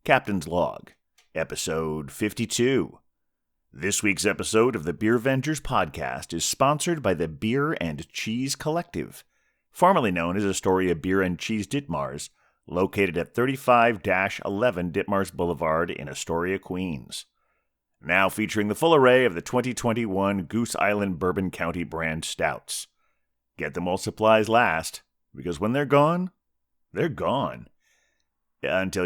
Captain's Log, Episode 52. This week's episode of the Beer Vengers podcast is sponsored by the Beer and Cheese Collective, formerly known as Astoria Beer and Cheese Ditmars, located at 35-11 Ditmars Boulevard in Astoria, Queens. Now featuring the full array of the 2021 Goose Island Bourbon County brand stouts. Get them while supplies last, because when they're gone, they're gone. Until,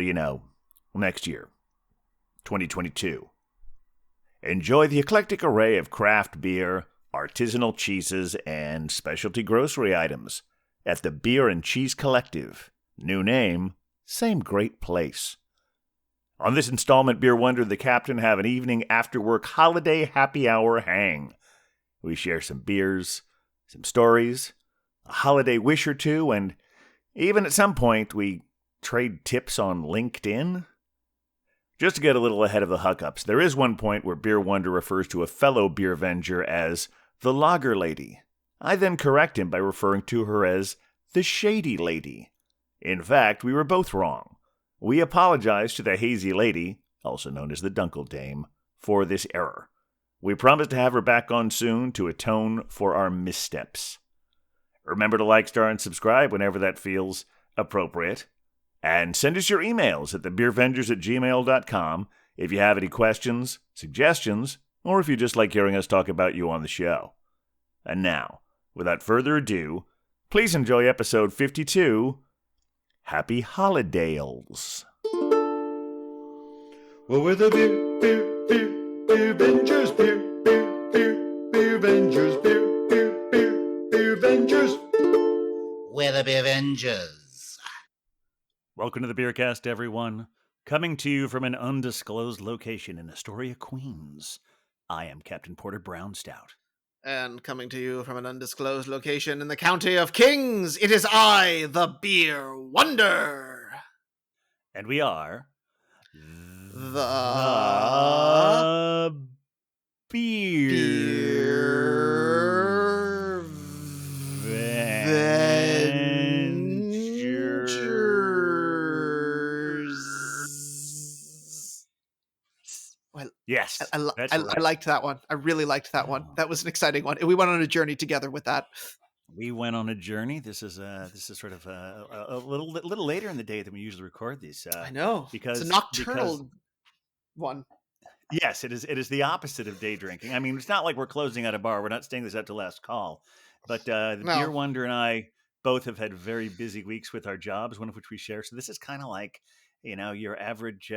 next year, 2022. Enjoy the eclectic array of craft beer, artisanal cheeses, and specialty grocery items at the Beer and Cheese Collective. New name, same great place. On this installment, Beer Wonder and the Captain have an evening after-work holiday happy hour hang. We share some beers, some stories, a holiday wish or two, and even at some point we trade tips on LinkedIn. Just to get a little ahead of the hookups, there is one point where Beer Wonder refers to a fellow Beer Venger as the Lager Lady. I then correct him by referring to her as the Shady Lady. In fact, we were both wrong. We apologize to the Hazy Lady, also known as the Dunkel Dame, for this error. We promise to have her back on soon to atone for our missteps. Remember to like, star, and subscribe whenever that feels appropriate. And send us your emails at thebeervengers@gmail.com if you have any questions, suggestions, or if you just like hearing us talk about you on the show. And now, without further ado, please enjoy episode 52, Happy Holidales. Well, we're the beer Vengers, beer Vengers, beer Vengers. We're the Beer Vengers. Welcome to the Beercast, everyone. Coming to you from an undisclosed location in Astoria, Queens. I am Captain Porter Brownstout. And coming to you from an undisclosed location in the County of Kings, it is I, the Beer Wonder. And we are The Beer Vengers. Well, Yes, I that's right. liked that one. I really liked that one. That was an exciting one. We went on a journey together with that. We went on a journey. This is sort of a little later in the day than we usually record these. I know, because it's a nocturnal one. Yes, it is. It is the opposite of day drinking. I mean, it's not like we're closing out a bar. We're not staying this out to last call. But the No. Beer Wonder and I both have had very busy weeks with our jobs, one of which we share. So this is kind of like, your average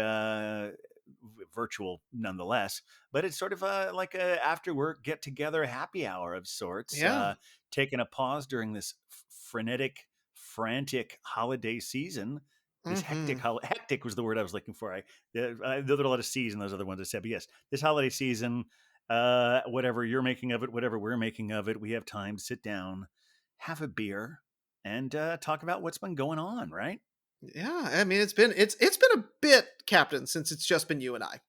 virtual nonetheless. But it's sort of like a after work get together happy hour of sorts. Yeah. Taking a pause during this frantic holiday season. This hectic was the word I was looking for. There are a lot of C's in those other ones I said, but yes, this holiday season, whatever you're making of it, whatever we're making of it, we have time to sit down, have a beer, and talk about what's been going on, right? Yeah, I mean it's been a bit, Captain, since it's just been you and I,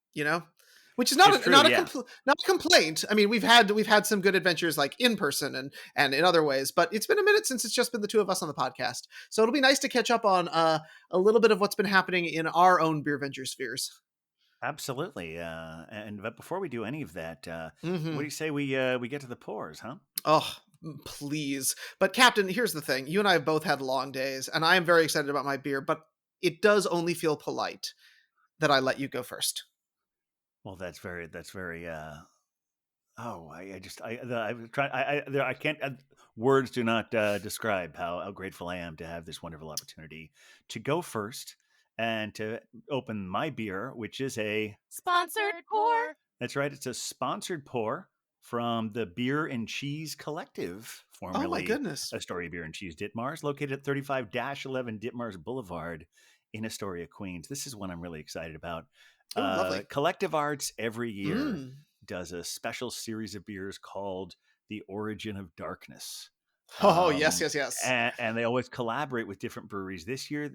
which is not It's true, not a yeah. not a complaint. I mean, we've had some good adventures like in person and in other ways, but it's been a minute since it's just been the two of us on the podcast. So it'll be nice to catch up on a little bit of what's been happening in our own Beer Venture spheres. Absolutely. But before we do any of that, Mhm. what do you say we get to the pours, huh? Oh, please. But Captain, here's the thing. You and I have both had long days, and I am very excited about my beer, but it does only feel polite that I let you go first. Well, that's very. I can't. Words do not describe how grateful I am to have this wonderful opportunity to go first and to open my beer, which is a Sponsored pour. That's right. It's a sponsored pour from the Beer and Cheese Collective, Oh my formerly goodness. Astoria Beer and Cheese Ditmars, located at 35-11 Ditmars Boulevard in Astoria, Queens. This is one I'm really excited about. Oh, lovely. Collective Arts every year Mm. does a special series of beers called The Origin of Darkness. Oh, yes. And they always collaborate with different breweries. This year,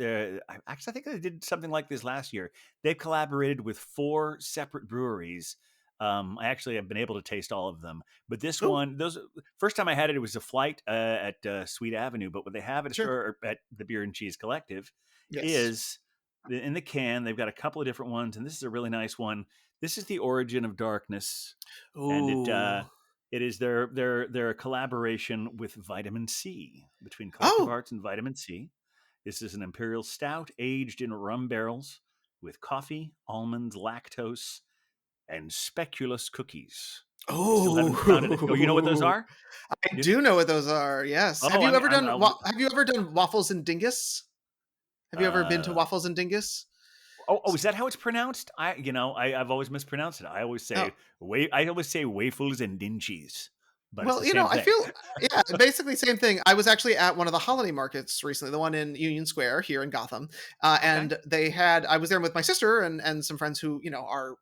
I think they did something like this last year. They've collaborated with 4 separate breweries. I actually have been able to taste all of them, but this one, first time I had it, it was a flight at Sweet Avenue. But what they have at, Sure. at the Beer and Cheese Collective Yes. is in the can. They've got a couple of different ones, and this is a really nice one. This is the Origin of Darkness, and Ooh. it is their collaboration with Vitamin C, between Collective Oh. Arts and Vitamin C. This is an imperial stout aged in rum barrels with coffee, almonds, lactose, and speculous cookies. I still haven't found it. Oh, you know what those Oh. are? I You- do know what those are. Yes. Have Oh, you ever done I'll, have you ever done waffles and dingus? Have you ever been to uh, waffles and dingus? oh, is that how it's pronounced? I've always mispronounced it. Oh, I always say waffles and dinchies, but it's well, the same I thing. feel yeah, basically same thing. I was actually at one of the holiday markets recently, the one in Union Square here in Gotham, Okay. and they had. I was there with my sister and some friends who are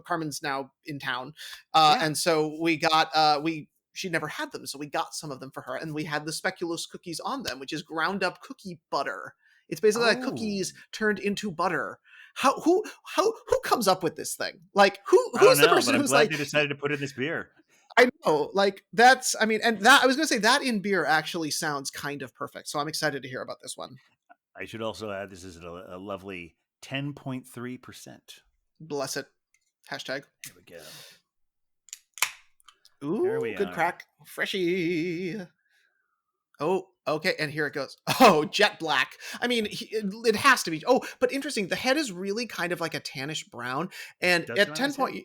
Carmen's now in town, Yeah. and so we got we. She'd never had them, so we got some of them for her, and we had the speculoos cookies on them, which is ground up cookie butter. It's basically like Oh, cookies turned into butter. Who comes up with this thing? Like I don't who's the know, but person I'm who's glad like, they decided to put it in this beer. I know, like that's I mean, and that I was gonna say that in beer actually sounds kind of perfect. So I'm excited to hear about this one. I should also add this is a lovely 10.3%. Bless it. Hashtag. Here we go. There Ooh, we good are. crack. Freshie. Oh, okay, and here it goes. Oh, jet black. I mean, it has to be. Oh, but interesting. The head is really kind of like a tannish brown, and Does have at a 10 nice head. point,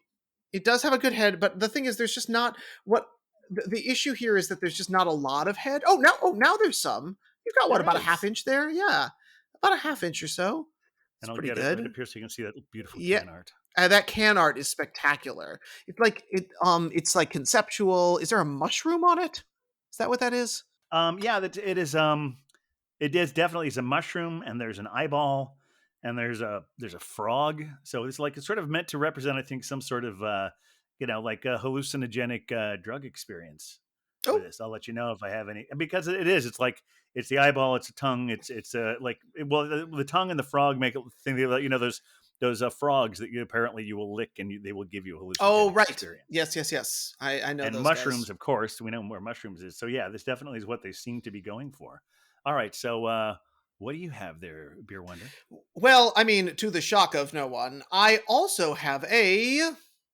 it does have a good head. But the thing is, there's just not what the issue here is that there's just not a lot of head. Oh, now there's some. You've got what There about a half is. inch there? Yeah, about a half inch or so. It's And I'll pretty get it right good. up here so you can see that beautiful Yeah, can art. that can art is spectacular. It's like conceptual. Is there a mushroom on it? Is that what that is? Yeah, that it is. It is definitely is a mushroom, and there's an eyeball, and there's a frog. So it's sort of meant to represent, I think, some sort of like a hallucinogenic drug experience with Oh, this. I'll let you know if I have any, because it is. It's like it's the eyeball, it's a tongue, it's well, the tongue and the frog make it think about those frogs that apparently you will lick and they will give you a oh, hallucinogenic right. experience. Yes. I know And those guys. mushrooms, of course, we know where mushrooms is. So yeah, this definitely is what they seem to be going for. All right, so what do you have there, Beer Wonder? Well, I mean, to the shock of no one, I also have a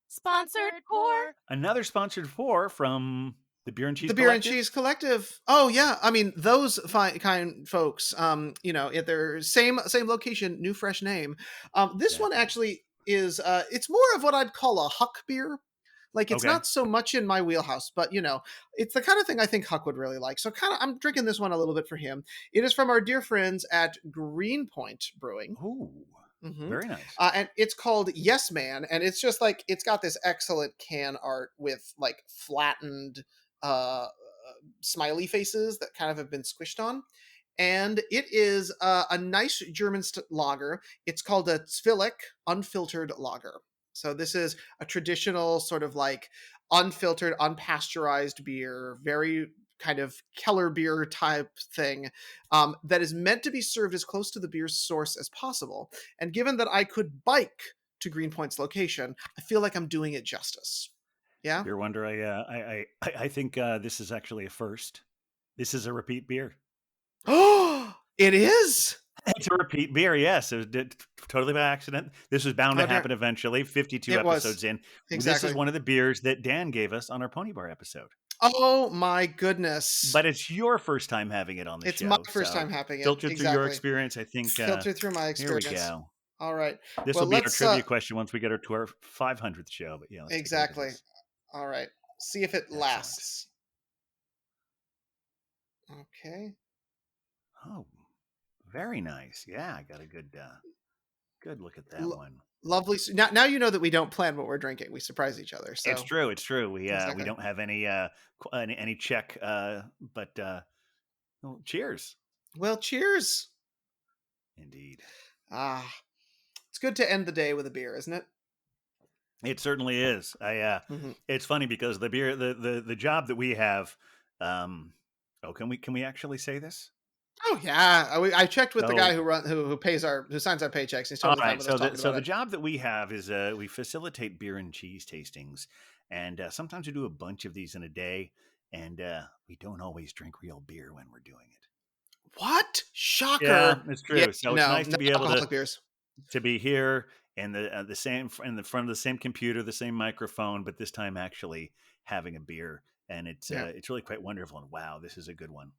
Sponsored for Another sponsored for from the Beer and Cheese the Beer and Collective. Cheese Collective. Oh yeah, I mean those fine kind folks. At their same location, new fresh name. This one Exactly. actually is. It's more of what I'd call a Huck beer. Like it's Okay. not so much in my wheelhouse, but it's the kind of thing I think Huck would really like. So I'm drinking this one a little bit for him. It is from our dear friends at Greenpoint Brewing. Ooh, hmm very nice. And it's called Yes Man, and it's just like it's got this excellent can art with like flattened smiley faces that kind of have been squished on. And it is a nice German lager. It's called a Zwillig unfiltered lager. So this is a traditional sort of like unfiltered, unpasteurized beer, very kind of Keller beer type thing that is meant to be served as close to the beer's source as possible. And given that I could bike to Greenpoint's location, I feel like I'm doing it justice. Yeah. Beer Wonder, I think this is actually a first. This is a repeat beer. Oh, it is. It's a repeat beer, yes. It did totally by accident. This was bound to Oh, happen eventually. 52 it episodes was in. This is exactly. one of the beers that Dan gave us on our Pony Bar episode. Oh my goodness. But it's your first time having it on the It's my show, first so time having it. filtered through your Exactly. experience, I think. Filtered through my Here we experience. go. All right. This Well, will be our let's trivia question once we get to our 500th show. But yeah, let's take a look at exactly. this. All right. See if it Excellent. lasts. Okay. Oh, very nice. Yeah, I got a good look at that L- one. Lovely. Now you know that we don't plan what we're drinking. We surprise each other. So It's true. It's true. We exactly. don't have any check. But well, cheers. Well, cheers. Indeed, Ah, it's good to end the day with a beer, isn't it? it certainly is. Mhm. It's funny because the beer, the job that we have. Oh, can we actually say this? Oh yeah, I checked with the guy So, who signs our paychecks. He's all totally fine right. with us talking So about the it. job that we have is we facilitate beer and cheese tastings, and sometimes we do a bunch of these in a day, and we don't always drink real beer when we're doing it. What? Yeah, Shocker. it's Yeah, true. So it's no, nice no to be able to alcoholic beers. to be here and the same in the front of the same computer, the same microphone, but this time actually having a beer, and Yeah, it's really quite wonderful. And wow, this is a good one.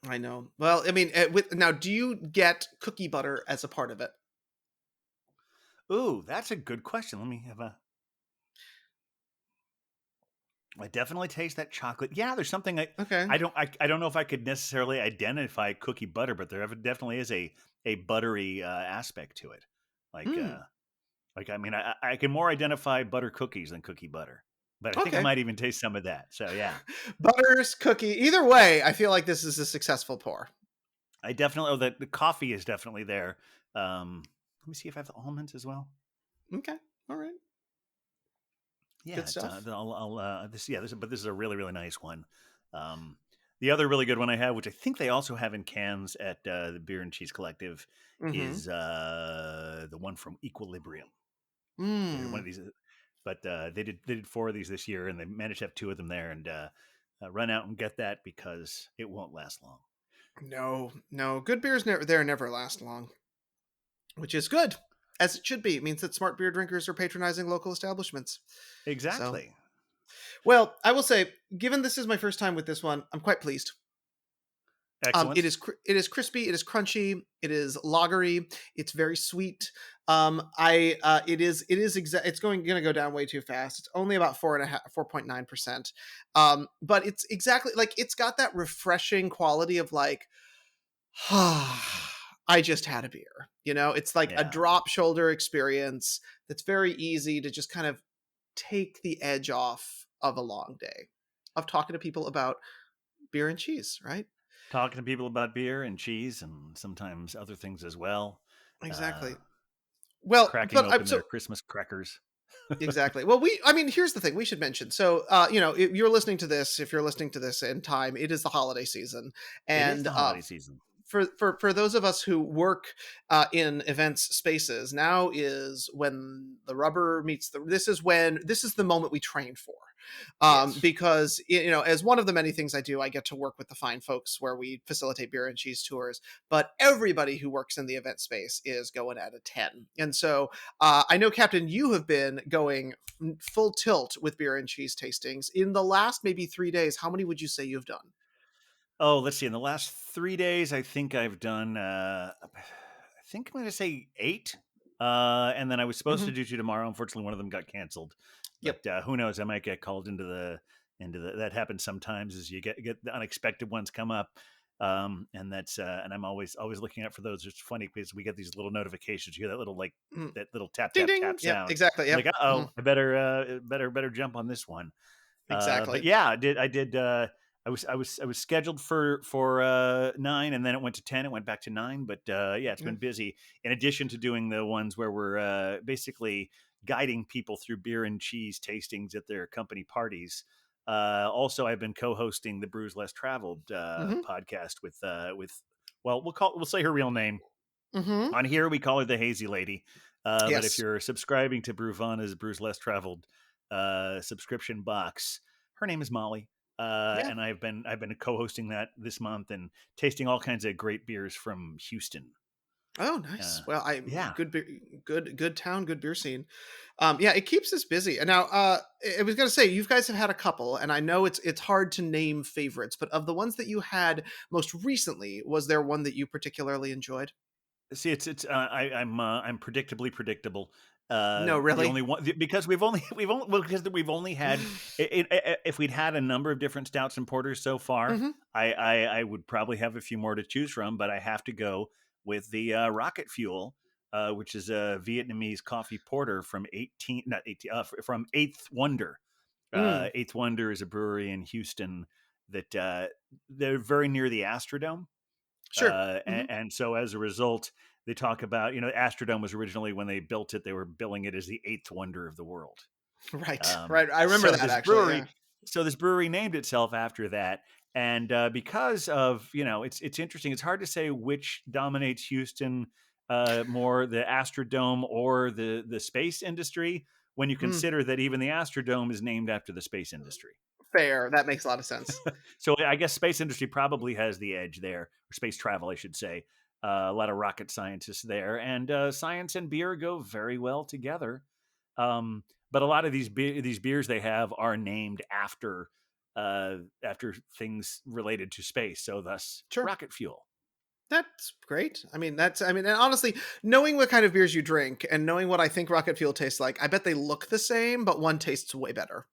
I know. Well, I mean, now, do you get cookie butter as a part of it? Ooh, that's a good question. Let me have a. I definitely taste that chocolate. Yeah, there's something Okay. I don't know if I could necessarily identify cookie butter, but definitely is a buttery aspect to it. Like Mm, I mean I can more identify butter cookies than cookie butter, but I think I okay. might even taste some of that. So yeah, Butters, cookie. Either way, I feel like this is a successful pour. I definitely the coffee is definitely there. Let me see if I have the almonds as well. Okay. All right. Yeah, Good it's stuff. I'll this yeah this but this is a really really nice one. Um, the other really good one I have, which I think they also have in cans at the Beer and Cheese Collective, Mm-hmm. is the one from Equilibrium. They're one of Mm. these, but they did four of these this year, and they managed to have two of them there, and run out and get that because it won't last long. No, no. Good beers never last long, which is good, as it should be. It means that smart beer drinkers are patronizing local establishments. So, Exactly. well, I will say, given this is my first time with this one, I'm quite pleased. It Excellent. it is crispy, it is crunchy, it is lagery, it's very sweet. It's gonna go down way too fast. It's only about 4.9%. But it's exactly like it's got that refreshing quality of like, I just had a beer. It's like a Yeah. drop shoulder experience that's very easy to just kind of take the edge off of a long day of talking to people about beer and cheese, right? Talking to people about beer and cheese and sometimes other things as well. Uh, Exactly. Well, Cracking but I'm open so their Christmas crackers. exactly. Well, I mean, here's the thing we should mention. So, if you're listening to this in time, it is the holiday season. It is And the holiday season. for those of us who work in events spaces, now is when the rubber meets this is the moment we train for, Yes. because as one of the many things I do, I get to work with the fine folks where we facilitate beer and cheese tours. But everybody who works in the event space is going at a 10, and so I know, Captain, you have been going full tilt with beer and cheese tastings in the last maybe 3 days. How many would you say you've done? Oh, let's see. In the last 3 days, I think I've done. I think I'm going to say eight. And then I was supposed to Hmm. do two tomorrow. Unfortunately, one of them got canceled. Yep. But who knows? I might get called into the. That happens sometimes. Is you get the unexpected ones come up. And that's and I'm always looking out for those. It's funny because we get these little notifications. You hear that little like Mm. that little tap Ding tap ding. tap Yep. sound. Exactly. I'm like, Yep. oh, I better jump on this one. But Exactly. yeah, I did. I was scheduled for 9, and then it went to 10. It went back to 9. But yeah, it's Yeah. been busy. In addition to doing the ones where we're basically guiding people through beer and cheese tastings at their company parties. Also, I've been co-hosting the Brews Less Traveled Hmm. podcast with well, we'll say her real name. Hmm. On here, we call her the Hazy Lady. But if Yes. you're subscribing to Brewvana's Brews Less Traveled subscription box, her name is Molly. Yeah. And I've been co-hosting that this month and tasting all kinds of great beers from Houston. Oh, nice. Uh, Well, I yeah. good beer, good town, good beer scene. Yeah, it keeps us busy. And now, I was gonna say, you guys have had a couple, and I know it's hard to name favorites, but of the ones that you had most recently, was there one that you particularly enjoyed? See, I'm predictably predictable. No, The really. only one because we've only had if we'd had a number of different stouts and porters so far, Hmm. I would probably have a few more to choose from, but I have to go with the Rocket Fuel, which is a Vietnamese coffee porter from 18 not 18 from Eighth Wonder. Mm, Eighth Wonder is a brewery in Houston that they're very near the Astrodome. sure. Hmm. And so as a result, they talk about, Astrodome was originally when they built it, they were billing it as the eighth wonder of the world. Right. Um, Right. I remember so that this actually. brewery, Yeah. so this brewery named itself after that. And because of, it's interesting. It's hard to say which dominates Houston more, the Astrodome or the space industry, when you Mm, consider that even the Astrodome is named after the space industry. fair. That makes a lot of sense. So I guess space industry probably has the edge there, or space travel, I should say. A lot of rocket scientists there, and science and beer go very well together. But a lot of these beers they have are named after things related to space, so thus Sure. rocket fuel. That's great. And honestly, knowing what kind of beers you drink and knowing what I think Rocket Fuel tastes like, I bet they look the same, but one tastes way better.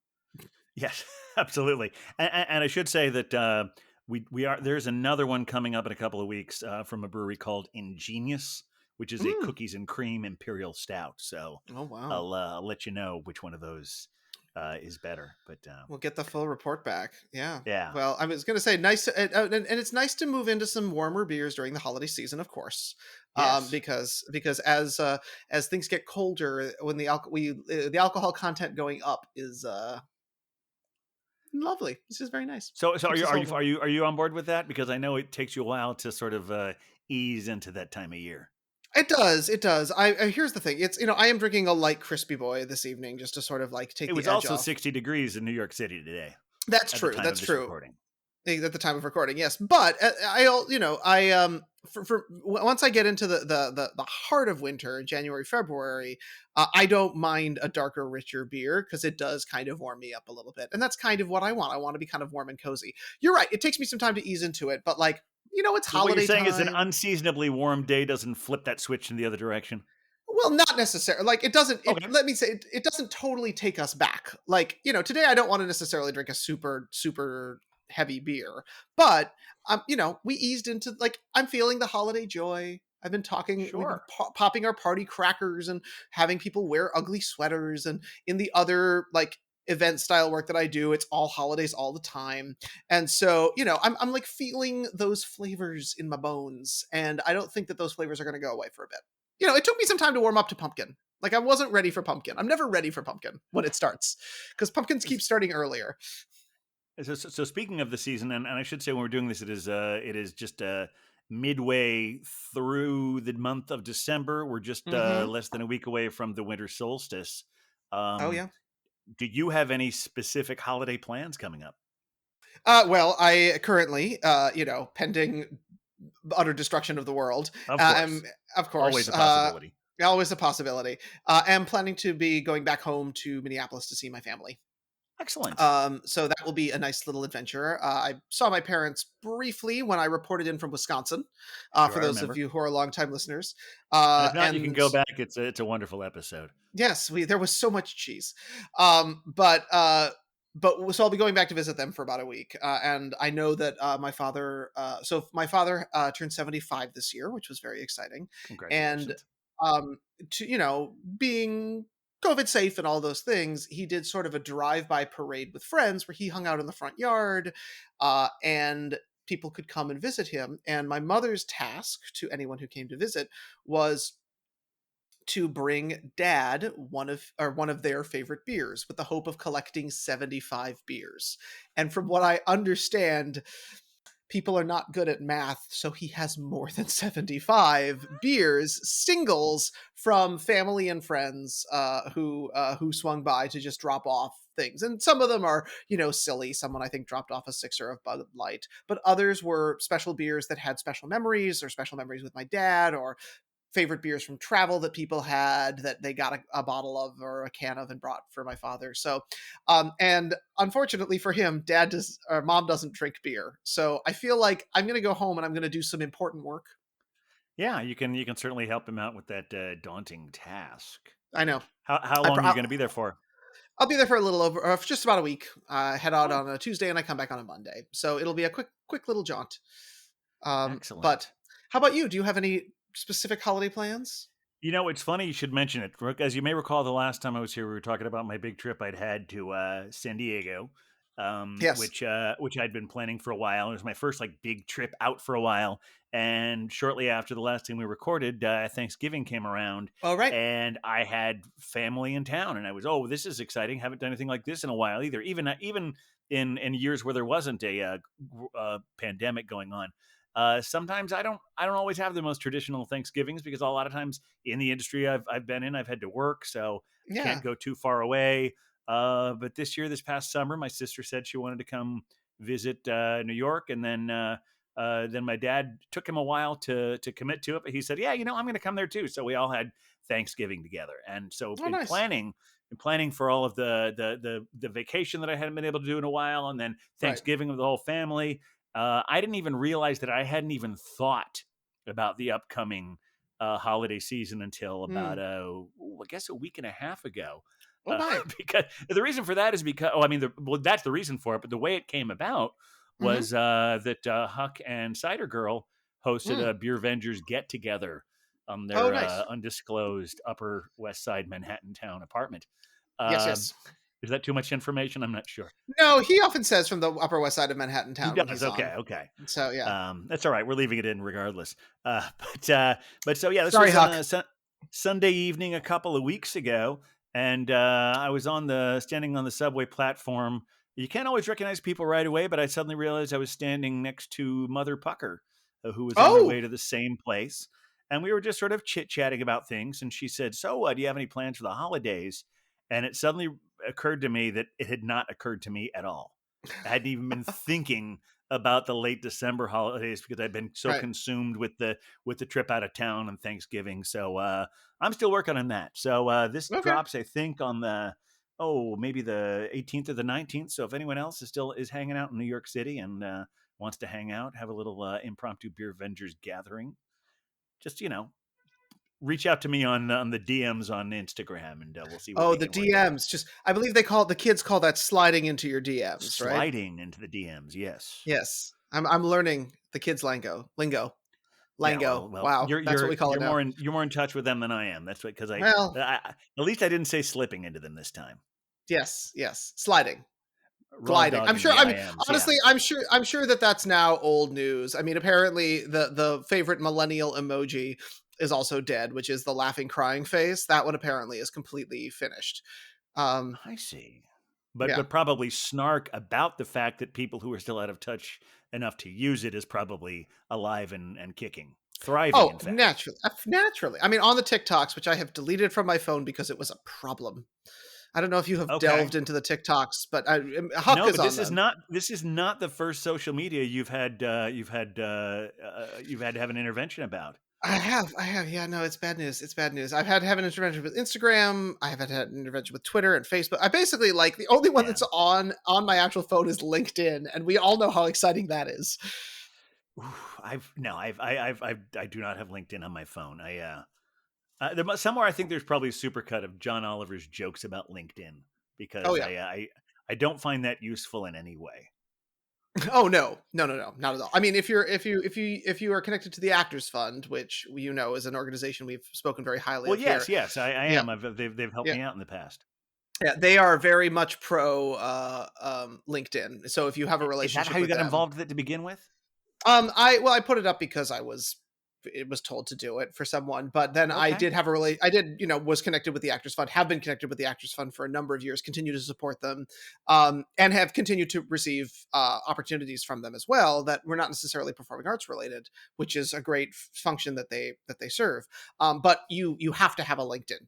Yes, absolutely. And I should say that we are there's another one coming up in a couple of weeks from a brewery called Ingenious, which is a Mm. cookies and cream imperial stout. So Oh, wow. I'll let you know which one of those is better. But We'll get the full report back. Yeah. yeah, Well, I was going to say nice, and it's nice to move into some warmer beers during the holiday season, of course, yes. because as things get colder, when the alcohol content going up is lovely. It's just very nice. So Keeps us all warm. are you on board with that? Because I know it takes you a while to sort of ease into that time of year. It does. It does. I here's the thing. It's I am drinking a light crispy boy this evening just to sort of like take It the was edge also off. 60 degrees in New York City today That's at the true. time of That's this true. recording. At the time of recording, yes. But once I get into the heart of winter, January, February, I don't mind a darker, richer beer because it does kind of warm me up a little bit, and that's kind of what I want. I want to be kind of warm and cozy. You're right. It takes me some time to ease into it, but like it's So what you're holiday saying is an time. unseasonably warm day doesn't flip that switch in the other direction? Well, not necessarily. Like it doesn't. It Okay. let me say it doesn't totally take us back. Like today I don't want to necessarily drink a super heavy beer, but we eased into like I'm feeling the holiday joy. I've been talking. We've been Sure. popping our party crackers and having people wear ugly sweaters. And in the other like event style work that I do, it's all holidays all the time. And so I'm like feeling those flavors in my bones, and I don't think that those flavors are going to go away for a bit. It took me some time to warm up to pumpkin. Like I wasn't ready for pumpkin. I'm never ready for pumpkin when it starts because pumpkins keep starting earlier. So speaking of the season, and I should say when we're doing this, it is just midway through the month of December. We're just Mm-hmm. less than a week away from the winter solstice. Oh Um, yeah. do you have any specific holiday plans coming up? Well, I currently, pending utter destruction of the world, Of am course, of always course, a possibility. always a possibility. Am planning to be going back home to Minneapolis to see my family. Excellent. So that will be a nice little adventure. I saw my parents briefly when I reported in from Wisconsin. Sure, For I those of remember. you who are longtime listeners, And if not, you can and go back. It's a wonderful episode. yes, there was so much cheese. But so I'll be going back to visit them for about a week, and I know that my father. So my father turned 75 this year, which was very exciting, and Congratulations. to being COVID safe and all those things, he did sort of a drive-by parade with friends where he hung out in the front yard, and people could come and visit him. And my mother's task to anyone who came to visit was to bring dad one of their favorite beers with the hope of collecting 75 beers. And from what I understand, people are not good at math, so he has more than 75 beers, singles from family and friends who swung by to just drop off things. And some of them are, silly. Someone I think dropped off a sixer of Bud Light, but others were special beers that had special memories or special memories with my dad or favorite beers from travel that people had that they got a bottle of or a can of and brought for my father. So, and unfortunately for him, dad does or mom doesn't drink beer. So I feel like I'm going to go home and I'm going to do some important work. Yeah, you can certainly help him out with that daunting task. I know. How I long pro- are you I'll, going to be there for? I'll be there for a little over, just about a week. Head out Oh, on a Tuesday and I come back on a Monday. So it'll be a quick little jaunt. But excellent. how about you? Do you have any specific holiday plans? It's funny you should mention it, Brooke. As you may recall, the last time I was here, we were talking about my big trip I'd had to San Diego, Yes. which I'd been planning for a while. It was my first like big trip out for a while, and shortly after the last time we recorded, Thanksgiving came around, All right. and I had family in town, and I was, oh, this is exciting. Haven't done anything like this in a while either. Even in years where there wasn't a pandemic going on. Sometimes I don't always have the most traditional Thanksgivings because a lot of times in the industry I've been in, I've had to work, so Yeah. can't go too far away. But this past summer, my sister said she wanted to come visit New York, and then Then my dad took him a while to commit to it, but he said, "Yeah, I'm going to come there too." So we all had Thanksgiving together, and so Oh, nice. in planning for all of the vacation that I hadn't been able to do in a while, and then Right. Thanksgiving with the whole family. I didn't even realize that I hadn't even thought about the upcoming holiday season until about Hmm. I guess a week and a half ago. Oh, my. Because the reason for that is because that's the reason for it, but the way it came about Mm-hmm. was that Huck and Cider Girl hosted Mm. a Beer Vengers get together on Oh, their nice. undisclosed Upper West Side Manhattan town apartment. Yes, Uh, yes. is that too much information? I'm not sure. No, he often says from the Upper West Side of Manhattan He town when does. he's on. Okay. Okay. So yeah. That's all right. We're leaving it in regardless. Uh, but so yeah, this Sorry, was Huck. Sunday evening a couple of weeks ago, and I was standing on the subway platform. You can't always recognize people right away, but I suddenly realized I was standing next to Mother Pucker, who was on her Oh, way to the same place, and we were just sort of chit chatting about things. And she said, "So, do you have any plans for the holidays?" And it suddenly occurred to me that it had not occurred to me at all. I hadn't even been thinking about the late December holidays because I've been so right. consumed with the trip out of town and Thanksgiving. So I'm still working on that. So this Okay. drops, I think, on the maybe the 18th or the 19th. So if anyone else is hanging out in New York City and wants to hang out, have a little impromptu Beer Vengers gathering, just reach out to me on the DMs on Instagram, and we'll see what Oh, we the can work out. DMs. Just I believe the kids call that sliding into your DMs, right? Sliding into the DMs, yes. Yes. I'm learning the kids lingo. Yeah, Lingo. well, Wow. you're That's what you're we call it you're now. more in touch with them than I am. That's what because Well, at least I didn't say slipping into them this time. yes, yes. Sliding. Raw Gliding. I'm dogging sure. the I mean, IMs. Yeah, honestly, I'm sure that that's now old news. I mean, apparently the favorite millennial emoji is also dead, which is the laughing crying face. That one apparently is completely finished. Um, I see. yeah. But probably snark about the fact that people who are still out of touch enough to use it is probably alive and kicking, thriving. Oh, In fact. naturally, naturally. I mean, on the TikToks, which I have deleted from my phone because it was a problem. I don't know if you have Okay. delved into the TikToks, but Huck No, is but on them. this is not the first social media you've had to have an intervention about. I have. Yeah, no, it's bad news. It's bad news. I've had to have an intervention with Instagram. I have had to have an intervention with Twitter and Facebook. I basically like the only one Yeah. that's on my actual phone is LinkedIn, and we all know how exciting that is. I've no, I do not have LinkedIn on my phone. Somewhere I think there's probably a supercut of John Oliver's jokes about LinkedIn Oh because yeah. I don't find that useful in any way. Oh no, no, no, no, not at all. I mean, if you are connected to the Actors Fund, which you know is an organization we've spoken very highly Well, of here. yes, I Yeah, am. They've helped yeah, me out in the past. yeah. They are very much pro LinkedIn. So if you have a Is that how relationship you with got them, involved with it to begin with? I put it up because it was told to do it for someone, but then I Okay. did have I did, was connected with the Actors Fund, have been connected with the Actors Fund for a number of years, continue to support them, and have continued to receive opportunities from them as well that were not necessarily performing arts related, which is a great function that they serve. But you have to have a LinkedIn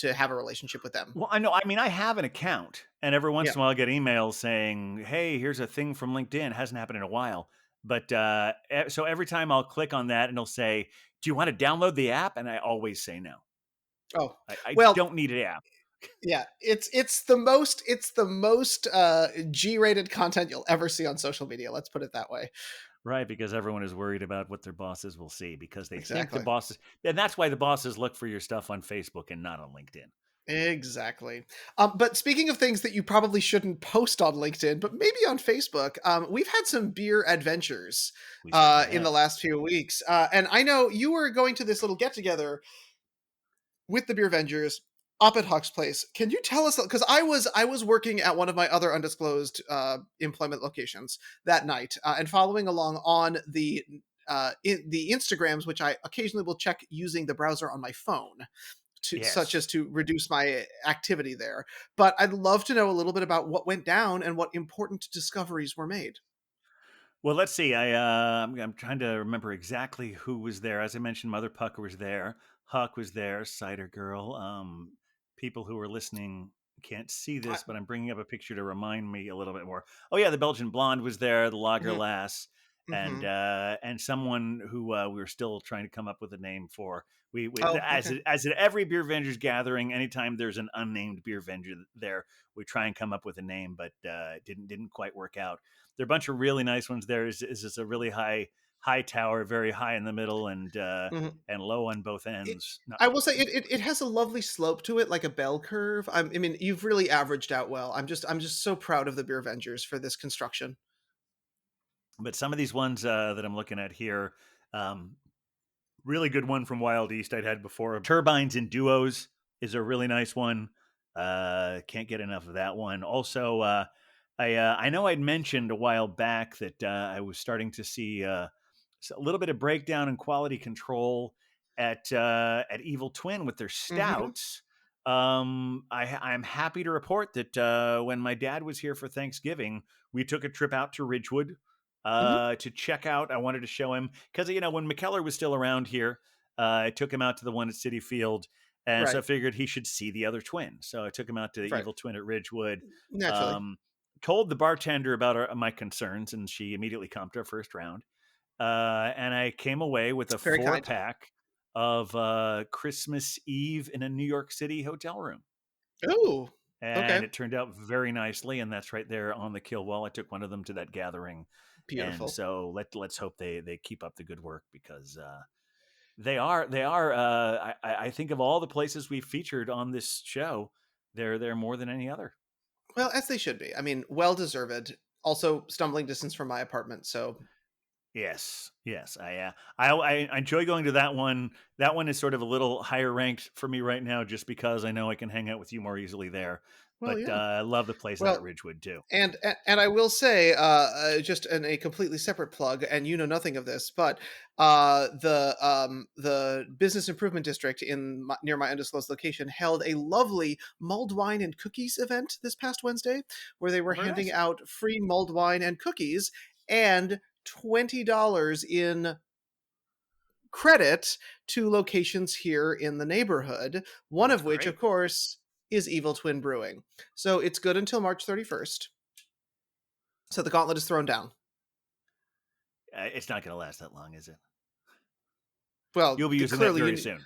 to have a relationship with them. Well, I know. I mean, I have an account, and every once Yeah. in a while I get emails saying, "Hey, here's a thing from LinkedIn." It hasn't happened in a while, but so every time I'll click on that, and it'll say, "Do you want to download the app?" And I always say no. Oh, I well, don't need an app. yeah, it's the most G-rated content you'll ever see on social media. Let's put it that way. Right, because everyone is worried about what their bosses will see because they think the Exactly. bosses, and that's why the bosses look for your stuff on Facebook and not on LinkedIn. Exactly. But speaking of things that you probably shouldn't post on LinkedIn, but maybe on Facebook, we've had some beer adventures We certainly in the have. last few weeks, and I know you were going to this little get together with the Beer Avengers up at Huck's place. Can you tell us, because I was working at one of my other undisclosed employment locations that night, and following along on the Instagrams, which I occasionally will check using the browser on my phone, such Yes. as to reduce my activity there. But I'd love to know a little bit about what went down and what important discoveries were made. Well, let's see. I'm trying to remember exactly who was there. As I mentioned, Mother Pucker was there. Huck was there. Cider Girl. People who are listening can't see I, this, but I'm bringing up a picture to remind me a little bit more. Oh yeah, the Belgian Blonde was there. The Lager mhm. Lass, and someone who we were still trying to come up with a name for. We Oh, as okay. as at every Beer Vengers gathering, anytime there's an unnamed Beer Venger there, we try and come up with a name, but it didn't quite work out. There are a bunch of really nice ones. There is this a really high tower, very high in the middle, Mhm. and low on both It, ends. Not, I will say it has a lovely slope to it, like a bell curve. I mean, you've really averaged out well. I'm just so proud of the Beer Vengers for this construction. but some of these ones that I'm looking at here, um, really good one from Wild East I'd had before. Turbines and Duos is a really nice one. Can't get enough of that one. Also, I know I'd mentioned a while back that I was starting to see a little bit of breakdown in quality control at Evil Twin with their Hmm. stouts. I'm happy to report that when my dad was here for Thanksgiving, we took a trip out to Ridgewood Hmm. to check out. I wanted to show him because when McKellar was still around here, I took him out to the one at City Field, and so Right, I figured he should see the other twin. So I took him out to the right. Evil Twin at Ridgewood. Naturally, Um, Told the bartender about my concerns, and she immediately comped our first round. And I came away with a very four kind. pack of Christmas Eve in a New York City hotel room. Oh, And okay, it turned out very nicely, and that's right there on the kill wall. I took one of them to that gathering, and beautiful. so let's hope they keep up the good work because they are. I think of all the places we've featured on this show, they're more than any other. Well, as they should be. I mean, well deserved. Also, stumbling distance from my apartment, so Yes, yes. I enjoy going to that one. That one is sort of a little higher ranked for me right now, just because I know I can hang out with you more easily there. well, But yeah. I love the place out at Well, Ridgewood too. and I will say, just in a completely separate plug, and you know nothing of this, but the business improvement district near my undisclosed location held a lovely mulled wine and cookies event this past Wednesday, where they were Oh, very handing nice. out free mulled wine and cookies and $20 in credit to locations here in the neighborhood. One That's of which, of great. course, is Evil Twin Brewing. So it's good until March 31st. So the gauntlet is thrown down. It's not going to last that long, is it? Well, You'll be using that clearly very soon.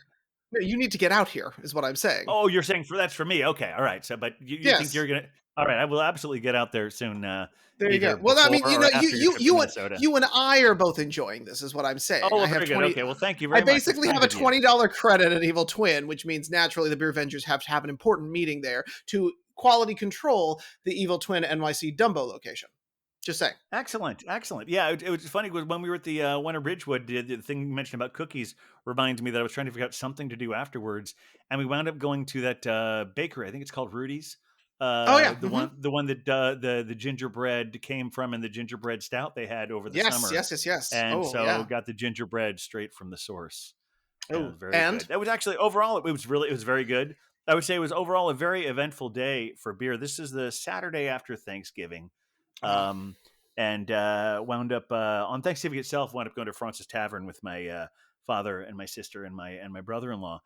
you need to get out here, is what I'm saying. Oh, you're saying that's for me. Okay, all right. So, but you think Yes, you're gonna? All right, I will absolutely get out there soon, there you go. either Well, I before mean, or after your trip to Minnesota. you and I are both enjoying this, is what I'm Oh, saying. well, I have very good. 20. Okay, well, thank you I very much. That's basically have kind a of you. $20 credit at Evil Twin, which means naturally the Beer Vengers have to have an important meeting there to quality control the Evil Twin NYC Dumbo location. Just saying. Excellent, excellent. Yeah, it was funny because when we were at the one at Ridgewood, the thing you mentioned about cookies reminds me that I was trying to figure out something to do afterwards, and we wound up going to that bakery. I think it's called Rudy's. Oh yeah. The one that the gingerbread came from, and the gingerbread stout they had over the Yes, summer, yes, yes, yes. and Oh so yeah. got the gingerbread straight from the source. And it Oh, was very and good. That was actually overall, it was very good. I would say it was overall a very eventful day for beer. This is the Saturday after Thanksgiving. oh, Um, and wound up on Thanksgiving itself. Wound up going to Francis Tavern with my father and my sister and my brother-in-law.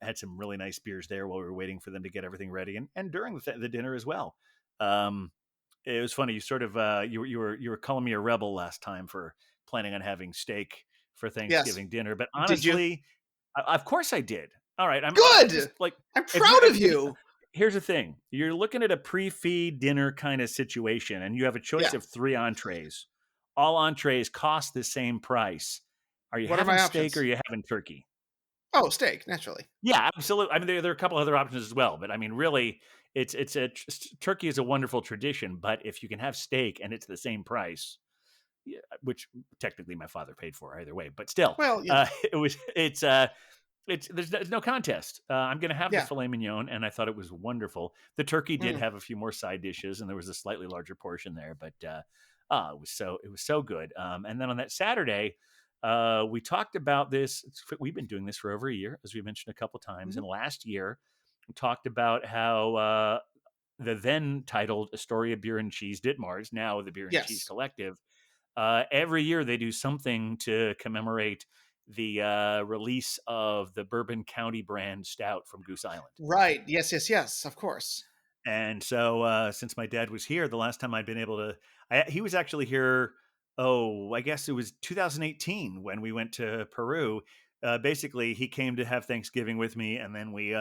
Had some really nice beers there while we were waiting for them to get everything ready, and during the dinner as well. Um, it was funny. You sort of you were calling me a rebel last time for planning on having steak for yes. Thanksgiving dinner, but Did you? honestly, of course I did. All right, I'm just Good. like I'm if you're proud of you. here's the thing: you're looking at a pre-feed dinner kind of situation, and you have a choice Yeah. of three entrees. All entrees cost the same price. Are you What are my having steak or are options? you having turkey? Oh, steak, naturally. Yeah, absolutely. I mean, there are a couple other options as well, but I mean, really, turkey is a wonderful tradition. But if you can have steak and it's the same price, yeah, which technically my father paid for either way, but still, Well, you know. it's there's no contest. I'm going to have the Yeah. filet mignon, and I thought it was wonderful. The turkey did Mm. have a few more side dishes, and there was a slightly larger portion there, but it was so good. And then on that Saturday, we talked about this. We've been doing this for over a year, as we mentioned a couple times, Mhm. and last year we talked about how. The then titled Astoria Beer and Cheese Ditmars, now the Beer and Cheese Yes. Collective, every year they do something to commemorate the release of the Bourbon County brand stout from Goose Island. Right. Yes, yes, yes. Of course. And so, since my dad was here, the last time I'd been able to, he was actually here I guess it was 2018 when we went to Peru. Basically, he came to have Thanksgiving with me, and then we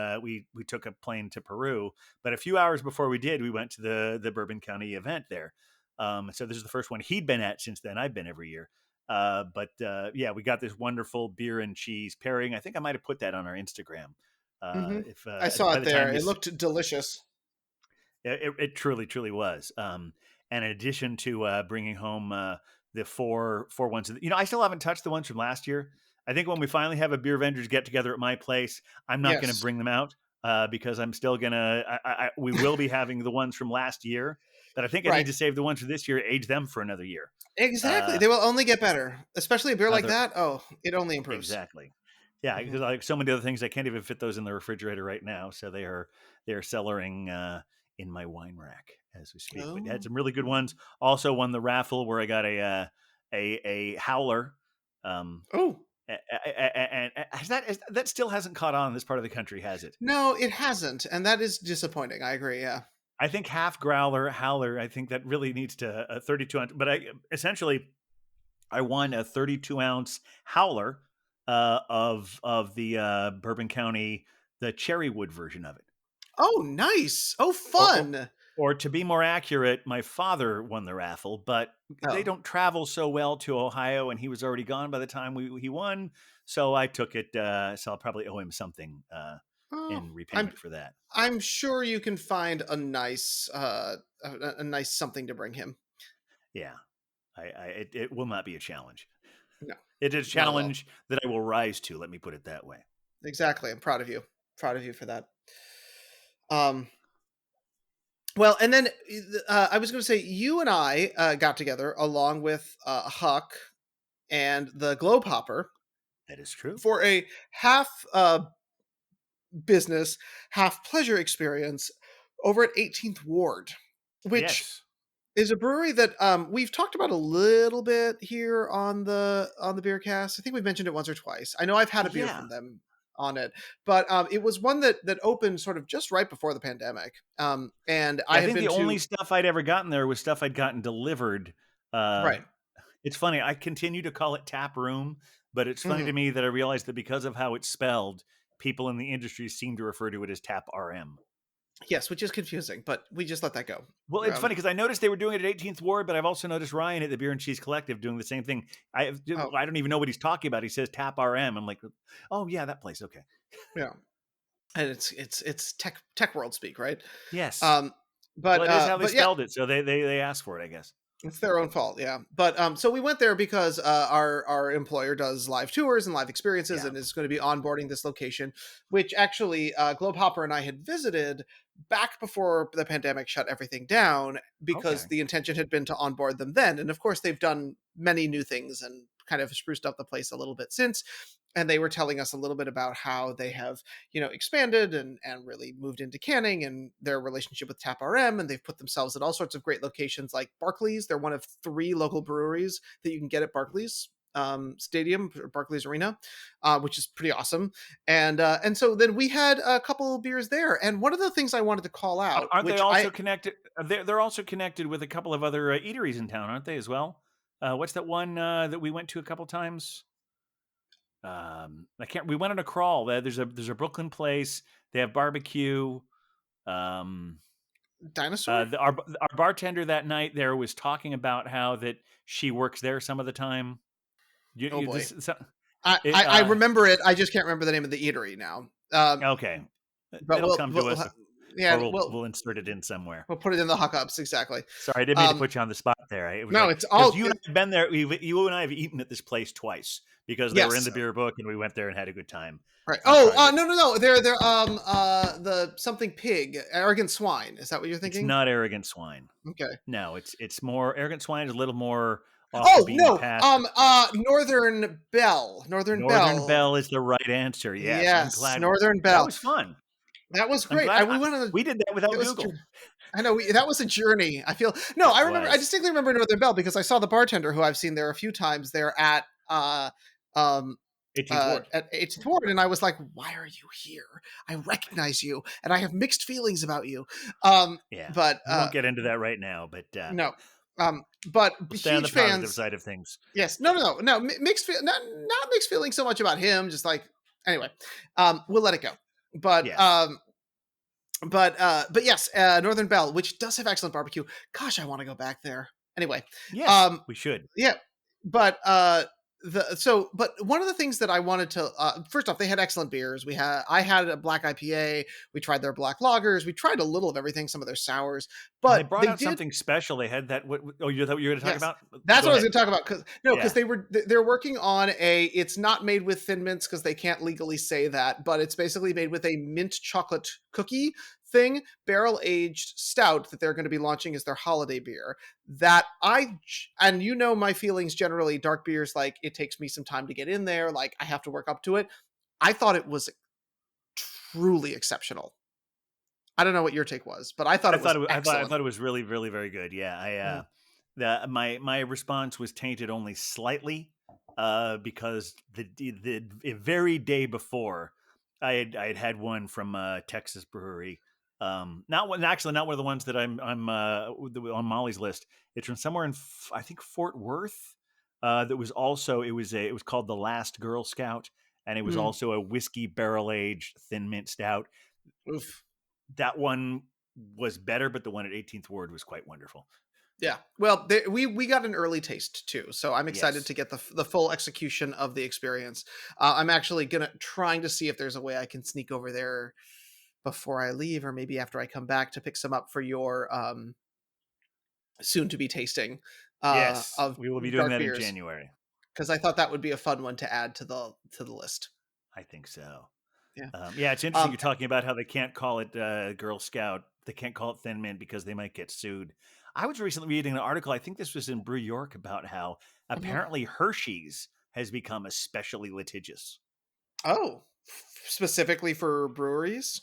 took a plane to Peru. But a few hours before we did, we went to the Bourbon County event there. So this is the first one he'd been at since then. I've been every year. Yeah, we got this wonderful beer and cheese pairing. I think I might have put that on our Instagram. Hmm. If I saw by it the there. time It this, looked delicious. it truly, truly was. And in addition to bringing home the four ones, I still haven't touched the ones from last year. I think when we finally have a Beer Avengers get together at my place, I'm not going to Yes. bring them out because I'm still gonna. We will be having the ones from last year, but I think I need Right. to save the ones for this year, age them for another year. Exactly. Uh, They will only get better, especially a beer like other that. Oh, it only improves. Exactly. Yeah, Hmm. because like so many other things, I can't even fit those in the refrigerator right now. So they are cellaring in my wine rack as we speak. But had Oh. some really good ones. Also won the raffle where I got a howler. Um, Oh. and that still hasn't caught on in this part of the country, has it? No, it hasn't, and that is disappointing. I agree. Yeah. I think half growler howler. I think that really needs to 32 ounce. But I won a 32-ounce howler of the Bourbon County, the Cherrywood version of it. Oh, nice. Oh, Or, or, fun. or to be more accurate, my father won the raffle, but they Oh. don't travel so well to Ohio, and he was already gone by the time he won. So I took it. So I'll probably owe him something Oh, in I'm repayment for that. I'm sure you can find a nice a nice something to bring him. Yeah, it will not be a challenge. No, It is a not at all. challenge that I will rise to. Let me put it that way. Exactly. I'm proud of you. Proud of you for that. Um well, and then I was going to say you and I got together along with Huck and the Globe Hopper That is true. for a half business, half pleasure experience over at 18th Ward, which Yes. is a brewery that we've talked about a little bit here on the beer cast. I think we've mentioned it once or twice. I know I've had a beer Yeah. from them on it, but it was one that opened sort of just right before the pandemic. And Yeah, I I had think been the only to stuff I'd ever gotten there was stuff I'd gotten delivered. Uh, right. it's funny. I continue to call it tap room, but it's funny Hmm. to me that I realized that because of how it's spelled, people in the industry seem to refer to it as tap RM. Yes, which is confusing, but we just let that go. Well, it's Um, funny because I noticed they were doing it at 18th Ward, but I've also noticed Ryan at the Beer and Cheese Collective doing the same thing. oh I don't even know what he's talking about. He says tap RM. I'm like, oh yeah, that place. Okay. yeah, and it's tech world speak, right? Yes. Um, Well, it is how they but yeah, spelled it, so they asked for it, I guess. it's their own fault, yeah. But so we went there because our employer does live tours and live experiences, Yeah. and is going to be onboarding this location, which actually Globe Hopper and I had visited back before the pandemic shut everything down, because Okay. the intention had been to onboard them then, and of course they've done many new things and kind of spruced up the place a little bit since. And they were telling us a little bit about how they have, expanded and really moved into canning and their relationship with Tap RM, and they've put themselves at all sorts of great locations like Barclays. They're one of 3 local breweries that you can get at Barclays Stadium or Barclays Arena, which is pretty awesome. And so then we had a couple of beers there, and one of the things I wanted to call out, Aren't they which also I connected? They're also connected with a couple of other eateries in town, aren't they? As well. What's that one that we went to a couple times? I can't. We went on a crawl. There's a Brooklyn place. They have barbecue. Um, Dinosaur. our bartender that night there was talking about how that she works there some of the time. Oh boy, This so, I remember it. I just can't remember the name of the eatery now. okay. But It'll come to us, yeah, or we'll insert it in somewhere. we'll put it in the hookups exactly. Sorry, I didn't mean to put you on the spot there. It was No, like it's because all you and I have been there. You and I have eaten at this place twice because they were in yes, the beer book, and we went there and had a good time. right. I'm Oh, sorry, but no, they're the something pig, arrogant swine. Is that what you're it's thinking? not arrogant swine. Okay. No, it's more arrogant swine is a little more off the Oh beaten no, path. Northern Bell, Northern Northern Bell. Bell is the right answer. Yes, I'm Yes, glad Northern that Bell. was fun. That was I'm great. glad We went on a we did that without it was Google. I know that was a journey. I feel no. It I remember. I was distinctly remember Northern Bell because I saw the bartender who I've seen there a few times there um, 18th Ward. at 18th Ward, and I was like, "Why are you here? I recognize you, and I have mixed feelings about you." Um, Yeah, but we won't get into that right now, but no. But We'll stay on the huge positive fans. side of things. Yes, no, mixed, not mixed feelings so much about him. Just like anyway, we'll let it go. But Yes. but yes, Northern Belle, which does have excellent barbecue. Gosh, I want to go back there. Anyway, Yes, um, we should. yeah, but but one of the things that I wanted to first off, they had excellent beers. I had a black IPA. We tried their black lagers. We tried a little of everything. Some of their sours, And they but brought they out did. something special. They had that. Oh, you thought you were going to talk Yes. about? That's Go what I was ahead. going to talk about because Yeah. they're working on it's not made with Thin Mints because they can't legally say that, but it's basically made with a mint chocolate cookie thing, barrel aged stout that they're going to be launching as their holiday beer. That and you know my feelings generally, dark beers, like it takes me some time to get in there, like I have to work up to it. I thought it was truly exceptional. I don't know what your take was, but I thought it was I excellent. thought it was really, really very good. Yeah, Mm. my response was tainted only slightly, because the very day before, I had one from a Texas brewery. Not one, actually, not one of the ones that I'm on Molly's list. It's from somewhere in I think Fort Worth. That was also it was called the Last Girl Scout, and it was Mm. also a whiskey barrel aged thin mint stout. Oof. That one was better, but the one at 18th Ward was quite wonderful. Yeah. Well, we got an early taste too, so I'm excited Yes. to get the full execution of the experience. I'm actually trying to see if there's a way I can sneak over there before I leave, or maybe after I come back to pick some up for your soon to be tasting Yes. of We will be doing dark that in beers, January. because I thought that would be a fun one to add to the list. I think so. Yeah. Yeah, it's interesting Um. you're talking about how they can't call it Girl Scout. They can't call it Thin Mint because they might get sued. I was recently reading an article, I think this was in Brew York, about how Mhm. apparently Hershey's has become especially litigious. Oh, specifically for breweries,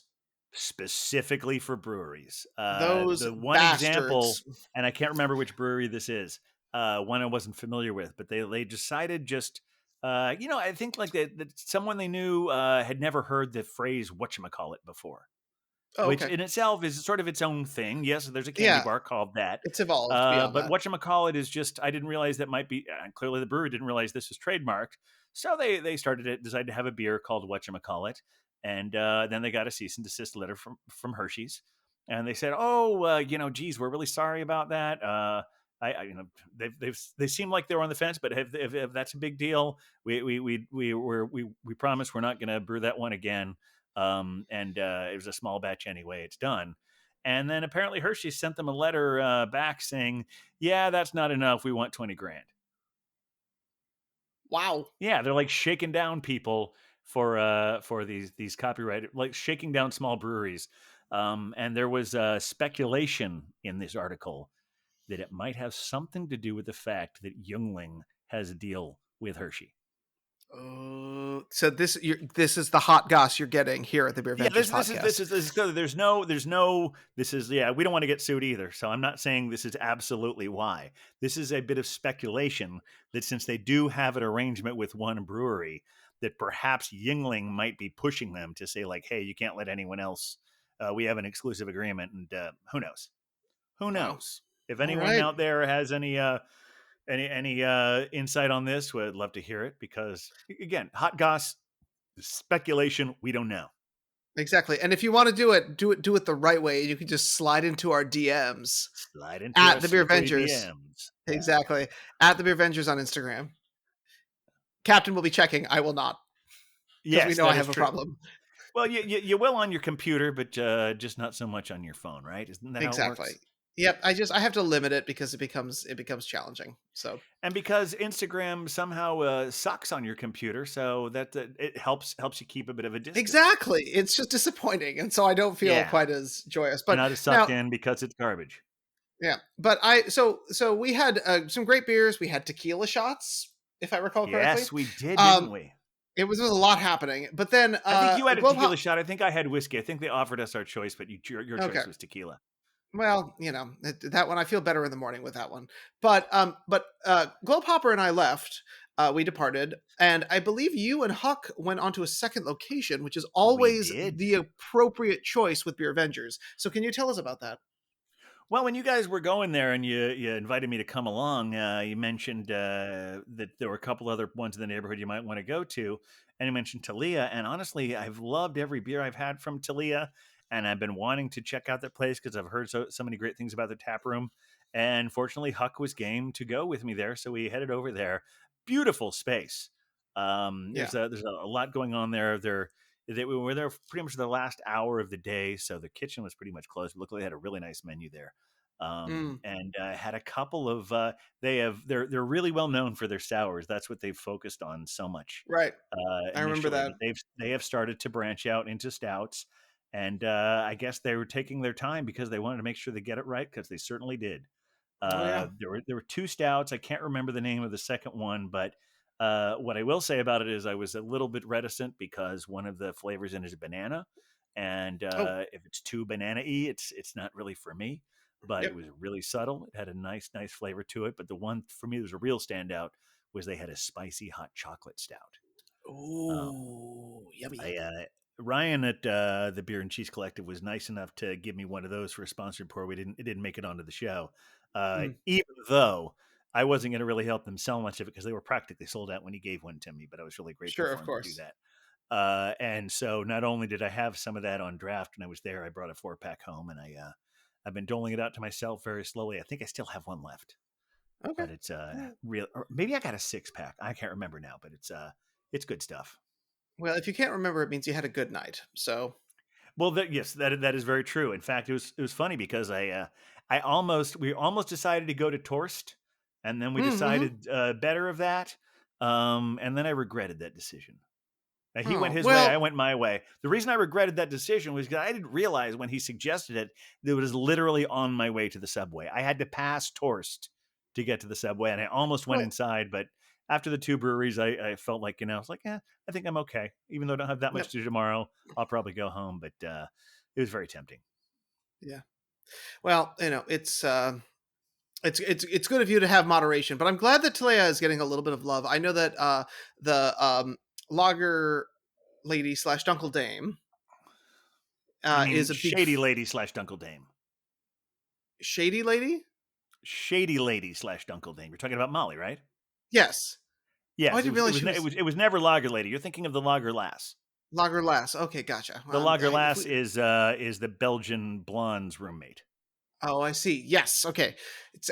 Specifically for breweries. those The one example, bastards. and I can't remember which brewery this is, one I wasn't familiar with, but they decided just, I think like that someone they knew had never heard the phrase whatchamacallit before, Oh, which okay. in itself is sort of its own thing. Yes, there's a candy Yeah, bar called that. it's evolved beyond But that. whatchamacallit is just, I didn't realize that might be, clearly the brewery didn't realize this was trademarked. So they decided to have a beer called whatchamacallit. And then they got a cease and desist letter from Hershey's. And they said, oh, geez, we're really sorry about that. They seem like they were on the fence, but if that's a big deal, we promise we're not going to brew that one again. And it was a small batch anyway. It's done. And then apparently Hershey sent them a letter back saying, "Yeah, that's not enough. We want 20 grand." Wow. Yeah, they're like shaking down people for these copyright, like shaking down small breweries. And there was speculation in this article that it might have something to do with the fact that Youngling has a deal with Hershey. Oh, so this is the hot goss you're getting here at the Beer Yeah, Ventures podcast. this is good. This is, yeah, we don't want to get sued either. So I'm not saying this is absolutely why. This is a bit of speculation that since they do have an arrangement with one brewery, that perhaps Yingling might be pushing them to say like, hey, you can't let anyone else. We have an exclusive agreement, and who knows? Who Wow. knows? If All anyone right. out there has any insight on this, would love to hear it, because again, hot goss, speculation, we don't know. Exactly. And if you want to do it the right way. You can just slide into our DMs Slide into at our the Beer slippery Ventures. DMs. Yeah. Exactly. At the Beer Ventures on Instagram. Captain will be checking. I will not, because we Yes, know I that is have a true. problem. Well, you will on your computer, but just not so much on your phone, right? Isn't that how it Exactly. works? Yep. I have to limit it because it becomes challenging. So And because Instagram somehow sucks on your computer, so that it helps you keep a bit of a distance. exactly. It's just disappointing. And so I don't feel Yeah, quite as joyous. you're But not as sucked now, in because it's garbage. yeah, but so we had some great beers. We had tequila shots, if I recall correctly. Yes, we did, didn't Um, we? there was a lot happening, but then I think you had a Globe tequila Hop. shot. I think I had whiskey. I think they offered us our choice, but your Okay, choice was tequila. well, that one I feel better in the morning with that one. But Globe Hopper and I left. We departed, and I believe you and Huck went on to a second location, which is We always did. the appropriate choice with Beer Avengers. So can you tell us about that? Well, when you guys were going there and you invited me to come along, you mentioned that there were a couple other ones in the neighborhood you might want to go to, and you mentioned Talia. And honestly, I've loved every beer I've had from Talia, and I've been wanting to check out that place because I've heard so many great things about the tap room. And fortunately, Huck was game to go with me there, so we headed over there. Beautiful space. Yeah. There's a lot going on there. We were there pretty much the last hour of the day, so the kitchen was pretty much closed. Luckily, they had a really nice menu there, Mm, and had a couple of. They're really well known for their sours. That's what they've focused on so much right. I remember initially. that. But they have started to branch out into stouts, and I guess they were taking their time because they wanted to make sure they get it right because they certainly did. Oh yeah. There were two stouts. I can't remember the name of the second one, but what I will say about it is I was a little bit reticent because one of the flavors in it is banana, and Oh, if it's too banana-y, it's not really for me. But it yep. was really subtle. It had a nice flavor to it. But the one for me that was a real standout was they had a spicy hot chocolate stout. Um, Ooh, yummy. I Ryan at the Beer and Cheese Collective was nice enough to give me one of those for a sponsored pour. It didn't make it onto the show, Mm, even though I wasn't going to really help them sell much of it because they were practically sold out when he gave one to me. But I was really grateful sure, for of him to do course. that. And so not only did I have some of that on draft when I was there, I brought a 4-pack home, and I've been doling it out to myself very slowly. I think I still have one left, Okay. but it's Well, real. Or maybe I got a 6-pack. I can't remember now, but it's good stuff. well, if you can't remember, it means you had a good night. So, Well, yes, that is very true. In fact, it was funny because we almost decided to go to Torst, and then we mm-hmm. decided better of that, and then I regretted that decision. He went Oh his way, I well, went my way. The reason I regretted that decision was because I didn't realize when he suggested it that it was literally on my way to the subway. I had to pass Torst to get to the subway, and I almost went well, inside. But after the two breweries, I felt like, I was like, I think I'm okay. Even though I don't have that much yep, to do tomorrow, I'll probably go home. But it was very tempting. yeah. Well, it's good of you to have moderation, but I'm glad that Talia is getting a little bit of love. I know that the lager lady slash Dunkel Dame You mean is a big Shady Lady slash Dunkle Dame? shady lady. Shady Lady slash Dunkle Dame. You're talking about Molly, right? Yes. Oh, I Yes, didn't realize she it was was it was never Lager Lady. You're thinking of the Lager Lass. lager lass. Okay, gotcha. The Lager If Lass we, is the Belgian blonde's roommate. oh, I see. Yes. Okay.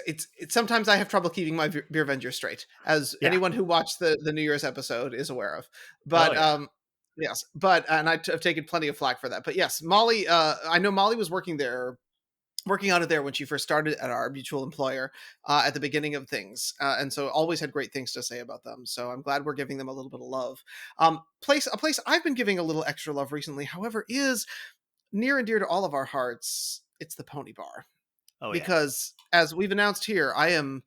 It's sometimes I have trouble keeping my beer Venger straight, as Yeah. anyone who watched the New Year's episode is aware of. Oh But yeah. yes. But and have taken plenty of flack for that. But yes, Molly. I know Molly was working out of there when she first started at our mutual employer at the beginning of things, and so always had great things to say about them. So I'm glad we're giving them a little bit of love. A place I've been giving a little extra love recently, however, is near and dear to all of our hearts. It's the Pony Bar, Oh yeah. because as we've announced here, I am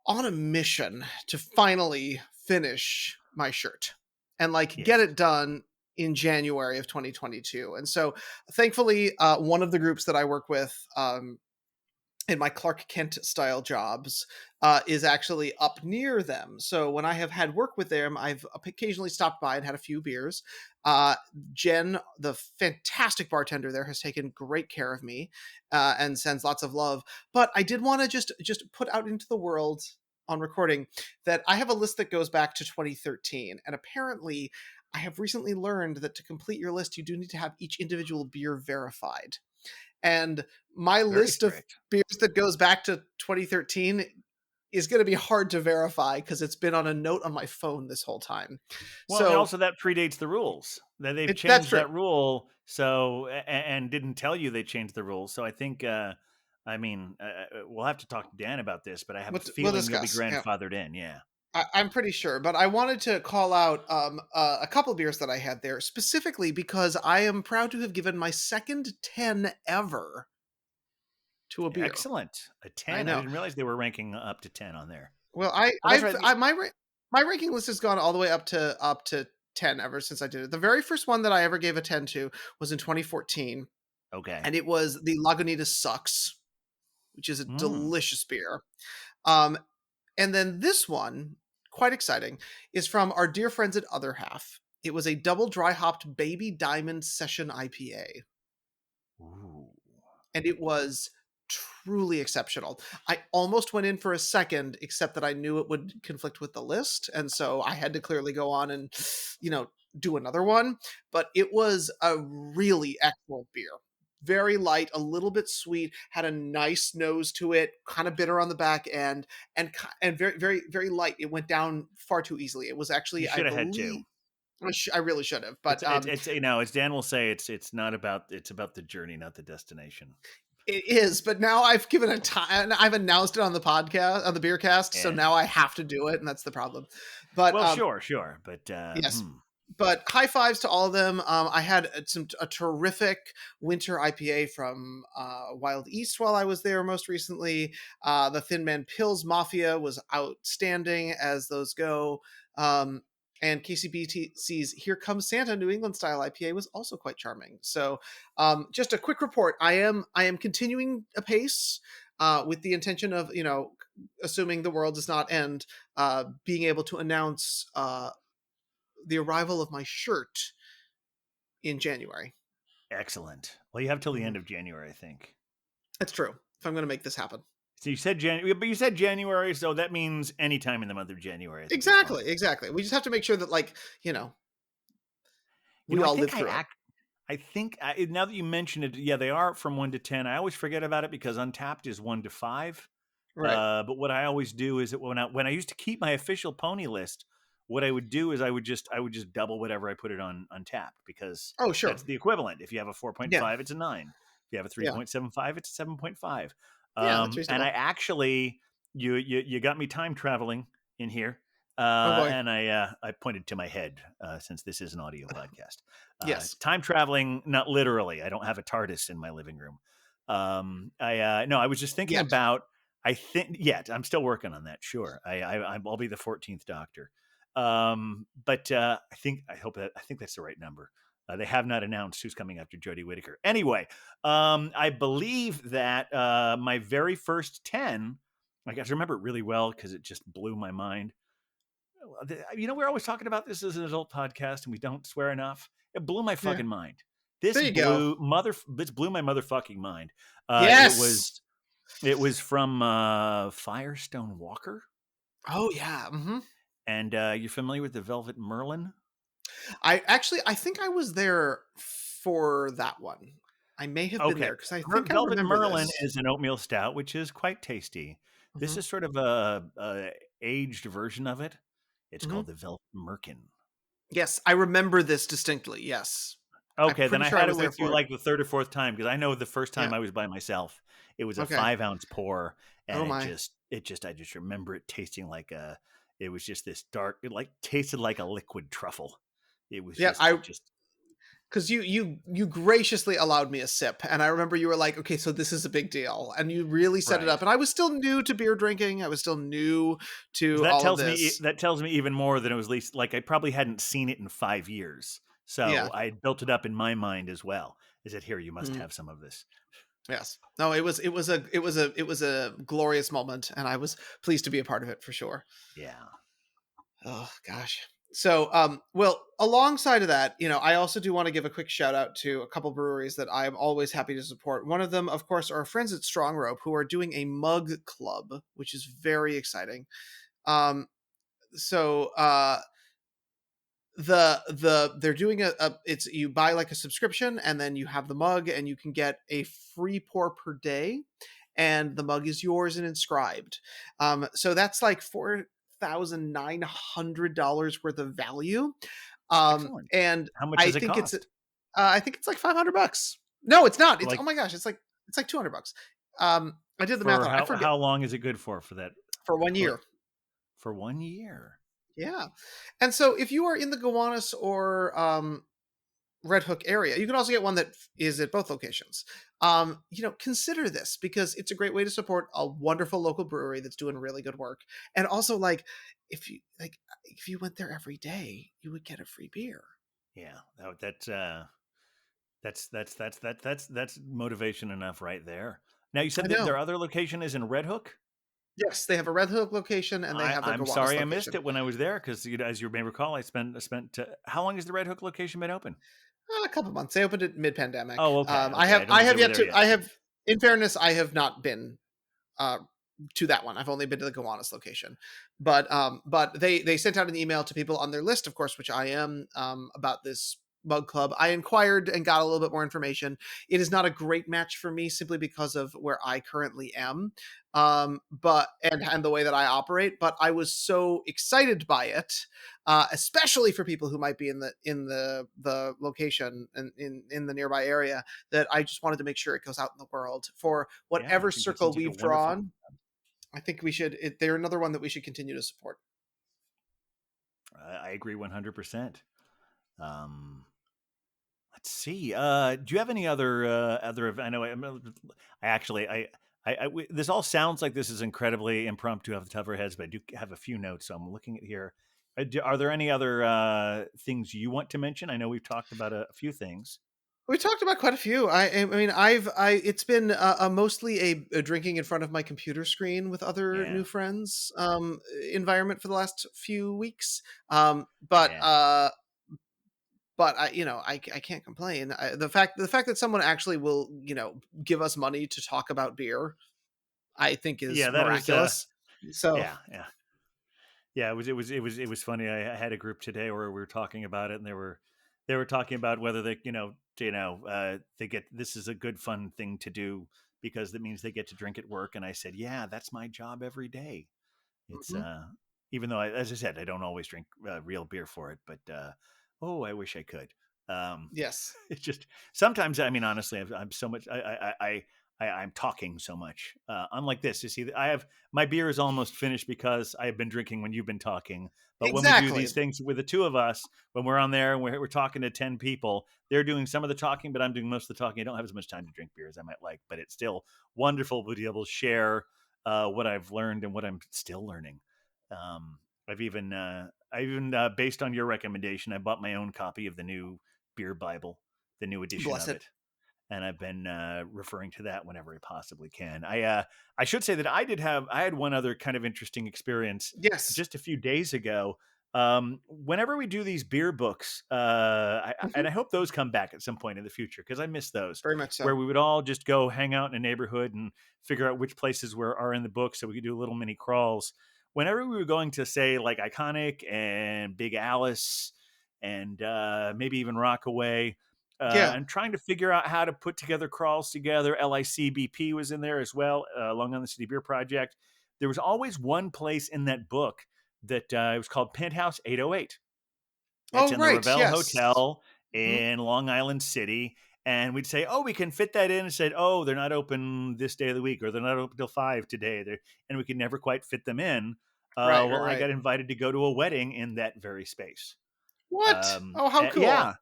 on a mission to finally finish my shirt and like get Yes. it done in January of 2022. And so thankfully, one of the groups that I work with, in my Clark Kent style jobs, is actually up near them. So when I have had work with them, I've occasionally stopped by and had a few beers. Uh, Jen, the fantastic bartender there, has taken great care of me and sends lots of love. But I did want to just put out into the world on recording that I have a list that goes back to 2013, and apparently I have recently learned that to complete your list, you do need to have each individual beer verified. And my Very list of strict. beers that goes back to 2013 is going to be hard to verify because it's been on a note on my phone this whole time. Well, and So also that predates the rules. That they've that's changed true. that rule, so and didn't tell you they changed the rules. So I think, we'll have to talk to Dan about this, but I have a We'll feeling you'll be discuss. Yeah. grandfathered in. Yeah. I'm pretty sure, but I wanted to call out a couple beers that I had there specifically because I am proud to have given my second 10 ever to a beer. Excellent. A I 10. I know. didn't realize they were ranking up to 10 on there. Well, Oh, that's right. my ranking list has gone all the way up to 10 ever since I did it. The very first one that I ever gave a 10 to was in 2014, Okay. and it was the Lagunitas Sucks, which is a Mm. delicious beer. Um, and then this one, quite exciting, is from our dear friends at Other Half. It was a double dry hopped Baby Diamond Session IPA, Ooh. and it was truly exceptional. I almost went in for a second, except that I knew it would conflict with the list, and so I had to clearly go on and, do another one. But it was a really excellent beer. Very light, a little bit sweet, had a nice nose to it, kind of bitter on the back end, and very, very, very light. It went down far too easily. It was You actually, I should have had two. believe, I really should have, It's but as Dan will say, it's not about it's about the journey, not the destination. it is. But now I've given a time. I've announced it on the podcast, on the beer cast, so Yeah. now I have to do it, and that's the problem. But Well, sure, but yes. But high fives to all of them. I had a terrific winter IPA from Wild East while I was there most recently. The Thin Man Pills Mafia was outstanding as those go. And KCBC's Here Comes Santa New England style IPA was also quite charming. So just a quick report. I am continuing apace with the intention of, assuming the world does not end, being able to announce the arrival of my shirt in January. Excellent. Well, you have till the end of January, I think. That's true. If I'm going to make this happen. So you said January, but you said January, so that means any time in the month of January. I think is fine. Exactly. We just have to make sure that, we all live through it. I think now that you mention it, yeah, they are from 1 to 10. I always forget about it because Untapped is 1 to 5. Right. But what I always do is that when I used to keep my official pony list, what I would do is I would just double whatever I put it on Untapped because Oh, sure. that's the equivalent. If you have a 4.5, Yeah. it's a 9. If you have a 3.75, it's a 7.5. Yeah, that's And reasonable. I actually you got me time traveling in here. boy. And I pointed to my head since this is an audio podcast. Yes. Time traveling, not literally. I don't have a TARDIS in my living room. I was just thinking Yet. about. I think yet I'm still working on that. Sure, I'll be the 14th Doctor. But I think that's the right number. They have not announced who's coming after Jodie Whittaker. Anyway, I believe that my very first 10, I got to remember it really well because it just blew my mind. We're always talking about this as an adult podcast and we don't swear enough. It blew my fucking mind. This There you blew my motherfucking mind. Yes. It was from Firestone Walker. Oh, yeah. Mm-hmm. And you're familiar with the Velvet Merlin? I think I was there for that one. I may have been there because I think Velvet I remember Merlin this. is an oatmeal stout, which is quite tasty. This is sort of a aged version of it. It's called the Velvet Merkin. Yes, I remember this distinctly. Yes. Okay, then I sure had I it was there with you for it. like the third or fourth time because I know the first time I was by myself, it was a Okay. 5-ounce pour, and Oh my. I just remember it tasting like it was just this dark, it like tasted like a liquid truffle. It was because you graciously allowed me a sip, and I remember you were like, okay, so this is a big deal, and you really set it up. And I was still new to beer drinking. I was still new to that all tells of this. that tells me even more than it was at least like I probably hadn't seen it in 5 years. So I built it up in my mind as well. Is it here? You must have some of this. Yes. No, it was a glorious moment, and I was pleased to be a part of it for sure. Yeah. Oh gosh. So, well, alongside of that, I also do want to give a quick shout out to a couple breweries that I am always happy to support. One of them, of course, are our friends at Strong Rope, who are doing a mug club, which is very exciting. They're doing it's you buy like a subscription and then you have the mug and you can get a free pour per day, and the mug is yours and inscribed. So that's like $4,900 worth of value. Excellent. And How much does it cost? I think it's like $500. No, it's not. It's Like- oh my gosh, it's like $200. I did the math on it. I forget. How long is it good for that? For 1 year. For 1 year. Yeah. And so if you are in the Gowanus or Red Hook area, you can also get one that is at both locations. Consider this because it's a great way to support a wonderful local brewery that's doing really good work. And also, like, if you went there every day, you would get a free beer. Yeah, that's motivation enough right there. Now you said that their other location is in Red Hook. Yes, they have a Red Hook location, and they have their I'm Gowanus sorry location. I missed it when I was there because, as you may recall, I spent. How long has the Red Hook location been open? A couple months. They opened it mid-pandemic. Oh, okay. I have In fairness, I have not been uh, to that one. I've only been to the Gowanus location, but they sent out an email to people on their list, of course, which I am, about this mug club. I inquired and got a little bit more information. It is not a great match for me simply because of where I currently am, but and the way that I operate. But I was so excited by it, especially for people who might be in the location and in the nearby area, that I just wanted to make sure it goes out in the world for Yeah, I whatever think that circle seems like a we've wonderful. drawn. I think we should. They're another one that we should continue to support. I agree 100%. Um, let's see. Do you have any other? I know. I actually. This all sounds like this is incredibly impromptu off the top of our heads, but I do have a few notes. So I'm looking at here. Are there any other things you want to mention? I know we've talked about a few things. We talked about quite a few. I mean, it's been mostly a drinking in front of my computer screen with other Yeah. new friends environment for the last few weeks. But Yeah. I can't complain. The fact that someone actually will give us money to talk about beer, I think is Yeah. That was. miraculous. So Yeah. Yeah. Yeah, it was funny. I had a group today where we were talking about it, and they were talking about whether they get this is a good fun thing to do because that means they get to drink at work. And I said, yeah, that's my job every day. It's mhm. even though as I said, I don't always drink real beer for it, but oh, I wish I could. Um, Yes, it's just sometimes. I mean, honestly, I'm so much. I'm talking so much. Unlike this, you see, I have my beer is almost finished because I have been drinking when you've been talking. But when we do exactly. these things with the two of us, when we're on there and we're talking to 10 people, they're doing some of the talking, but I'm doing most of the talking. I don't have as much time to drink beer as I might like, but it's still wonderful to be able to share what I've learned and what I'm still learning. Um, based on your recommendation, I bought my own copy of the new Beer Bible, the new edition Bless of it. it, and I've been referring to that whenever I possibly can. I should say that I had one other kind of interesting experience Yes. just a few days ago. Whenever we do these beer books, Mhm. and I hope those come back at some point in the future because I miss those, Very much where so. we would all just go hang out in a neighborhood and figure out which places are in the book, so we could do little mini crawls. Whenever we were going to say like Iconic and Big Alice and maybe even Rockaway, Yeah. and trying to figure out how to put together crawls together. LICBP was in there as well, Long Island City Beer Project. There was always one place in that book that it was called Penthouse 808. It's Oh, in the right. Ravel Yes. Hotel Mhm. in Long Island City. And we'd say, oh, we can fit that in. And said, oh, they're not open this day of the week, or they're not open till 5 today. And we could never quite fit them in. Right. Right. Well, I Right. got invited to go to a wedding in that very space. What? Oh, how Yeah, cool.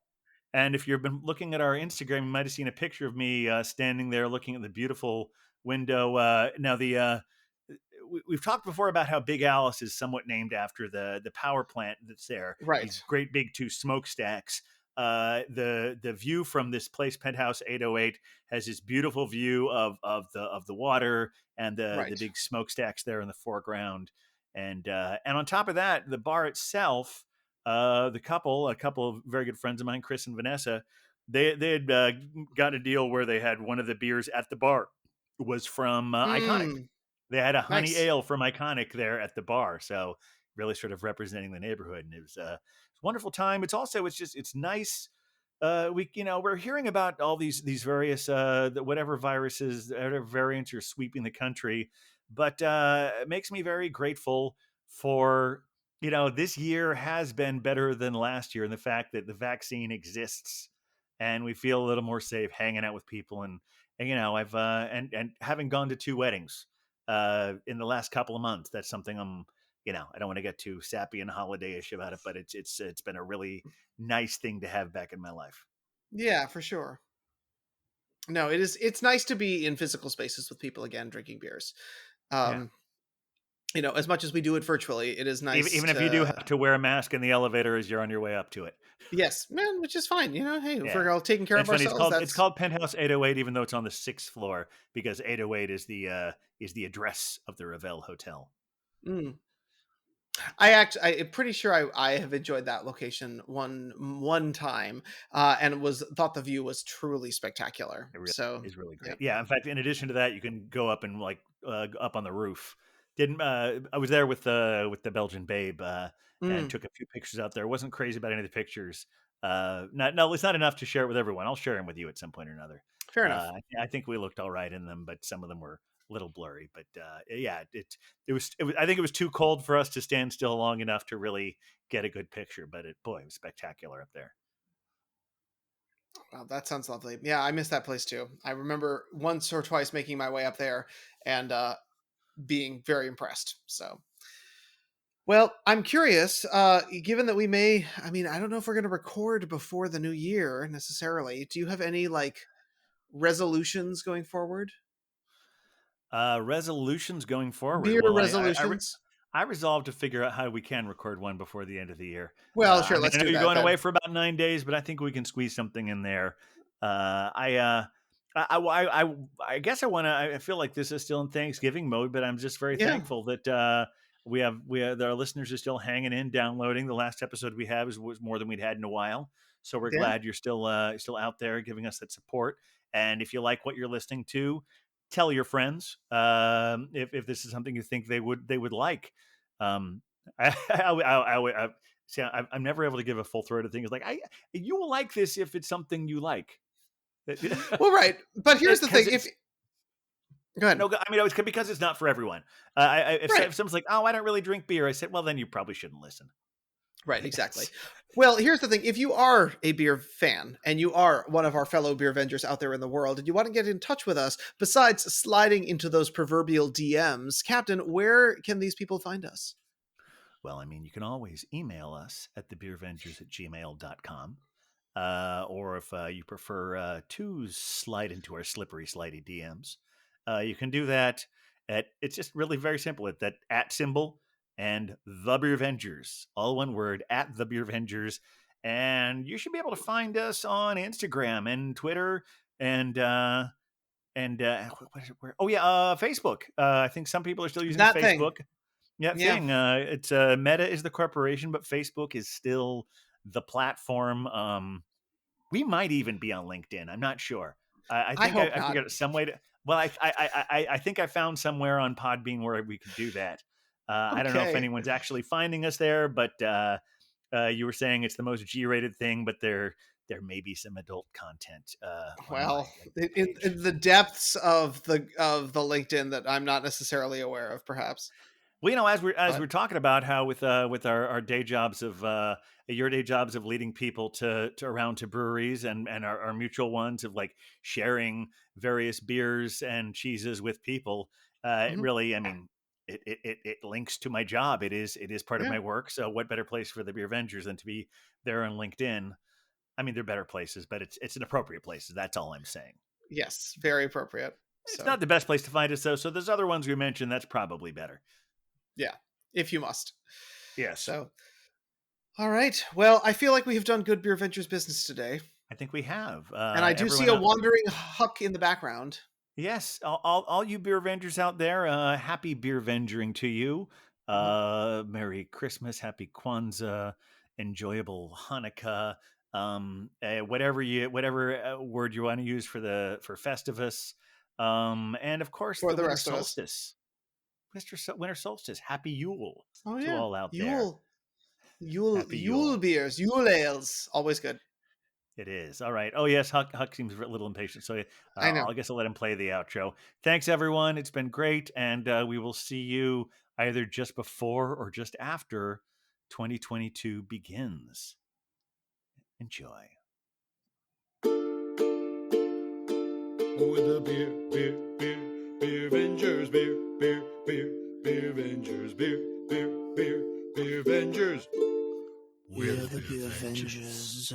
and if you've been looking at our Instagram, you might have seen a picture of me standing there looking at the beautiful window. We've talked before about how Big Alice is somewhat named after the power plant that's there. These Right. great big two smokestacks. The view from this place, Penthouse 808, has this beautiful view of the water and the Right. big smokestacks there in the foreground. And on top of that, the bar itself, a couple of very good friends of mine, Chris and Vanessa, they had got a deal where they had one of the beers at the bar was from Iconic. Mm, They had a honey nice. ale from Iconic there at the bar, so really sort of representing the neighborhood, and it was a wonderful time. It's nice. We're hearing about all these various whatever viruses, whatever variants are sweeping the country, but it makes me very grateful for this year has been better than last year, and the fact that the vaccine exists and we feel a little more safe hanging out with people and I've and having gone to two weddings in the last couple of months. That's something I don't want to get too sappy and holiday-ish about it, but it's been a really nice thing to have back in my life. Yeah, for sure. No, it is. It's nice to be in physical spaces with people again, drinking beers. Yeah. Um, as much as we do it virtually, it is Even, nice even if you do have to. to wear a mask in the elevator as you're on your way up to it. Yes, man, which is fine. Hey, if Yeah. we're all taking care And of it's funny. It's ourselves, called it's that's. called Penthouse 808, even though it's on the 6th floor, because 808 is the address of the Ravel Hotel. Mm. I'm pretty sure I have enjoyed that location one time, and was thought the view was truly spectacular. It really So is really yeah. great. Yeah, in fact, in addition to that, you can go up and like up on the roof. Didn't I was there with the Belgian babe and Mm, took a few pictures out there. Wasn't crazy about any of the pictures. Not no, it's not enough to share it with everyone. I'll share them with you at some point or another. fair enough. I think we looked all right in them, but some of them were a little blurry. But yeah, it was. I think it was too cold for us to stand still long enough to really get a good picture. But it was spectacular up there. Wow, that sounds lovely. Yeah, I miss that place too. I remember once or twice making my way up there and being very impressed. So, well, I'm curious. Given that we may, I mean, I don't know if we're going to record before the new year necessarily. Do you have any like resolutions going forward? Resolutions going forward. Beer Well, resolutions? I resolved to figure out how we can record one before the end of the year. Well, I sure, mean, let's I know do you're that going then. away for about 9 days, but I think we can squeeze something in there. Uh, I, uh, I guess I want to. I feel like this is still in Thanksgiving mode, but I'm just very Yeah, thankful that our listeners are still hanging in, downloading. The last episode we had was more than we'd had in a while, so we're yeah. glad you're still out there giving us that support. And if you like what you're listening to, tell your friends if this is something you think they would like. Um, I see. I'm never able to give a full throated thing. It's like you will like this if it's something you like. Well, right. But here's the Because thing. If it's go ahead. no, I mean, it's because it's not for everyone. Right. If someone's like, "Oh, I don't really drink beer," I said, "Well, then you probably shouldn't listen." Right, exactly. Well, here's the thing. If you are a beer fan and you are one of our fellow beer vengers out there in the world and you want to get in touch with us, besides sliding into those proverbial DMs, Captain, where can these people find us? Well, I mean, you can always email us at thebeervengers@gmail.com. Or if you prefer to slide into our slippery, slidey DMs, you can do that it's just really very simple. At that at symbol and the Beer Vengers, all one word, at the Beer Vengers. And you should be able to find us on Instagram and Twitter and what is it? Oh yeah, Facebook. I think some people are still using That thing. Facebook. Yeah, Yeah. thing. It's Meta is the corporation, but Facebook is still the platform. We might even be on LinkedIn. I'm not sure. I I think hope I not. figured out some way to. Well, I think I found somewhere on Podbean where we could do that. I don't know if Okay. anyone's actually finding us there, but you were saying it's the most G-rated thing, but there may be some adult content on my Well, page. in the depths of the LinkedIn that I'm not necessarily aware of, perhaps. Well, as we're But talking about how with our day jobs of your day jobs of leading people to around to breweries and our mutual ones of like sharing various beers and cheeses with people, it mhm, really, I mean, it links to my job. It is part of yeah, my work. So what better place for the Beer Vengers than to be there on LinkedIn? I mean, they're better places, but it's an appropriate places. That's all I'm saying. yes, very appropriate. It's So not the best place to find us though. So there's other ones we mentioned. That's probably better. yeah, if you must. Yes. So all right. Well, I feel like we have done good beer ventures business today. I think we have. And I do see Everyone a out. wandering Huck in the background. Yes, all you beer vengers out there, happy beer venturing to you. Mhm. Merry Christmas, happy Kwanzaa, enjoyable Hanukkah. Whatever word you want to use for Festivus. And of course For the the winter rest of us. solstice. Winter solstice. Happy Yule Oh to yeah, all out there. Yule, Yule, Happy Yule Yule. beers, Yule ales, always good. It is. All right. Oh, yes. Huck seems a little impatient. So I know. I guess I'll let him play the outro. Thanks, everyone. It's been great. And we will see you either just before or just after 2022 begins. Enjoy. With the beer Vengers, beer Vengers, beer Vengers. We're the beer vengers.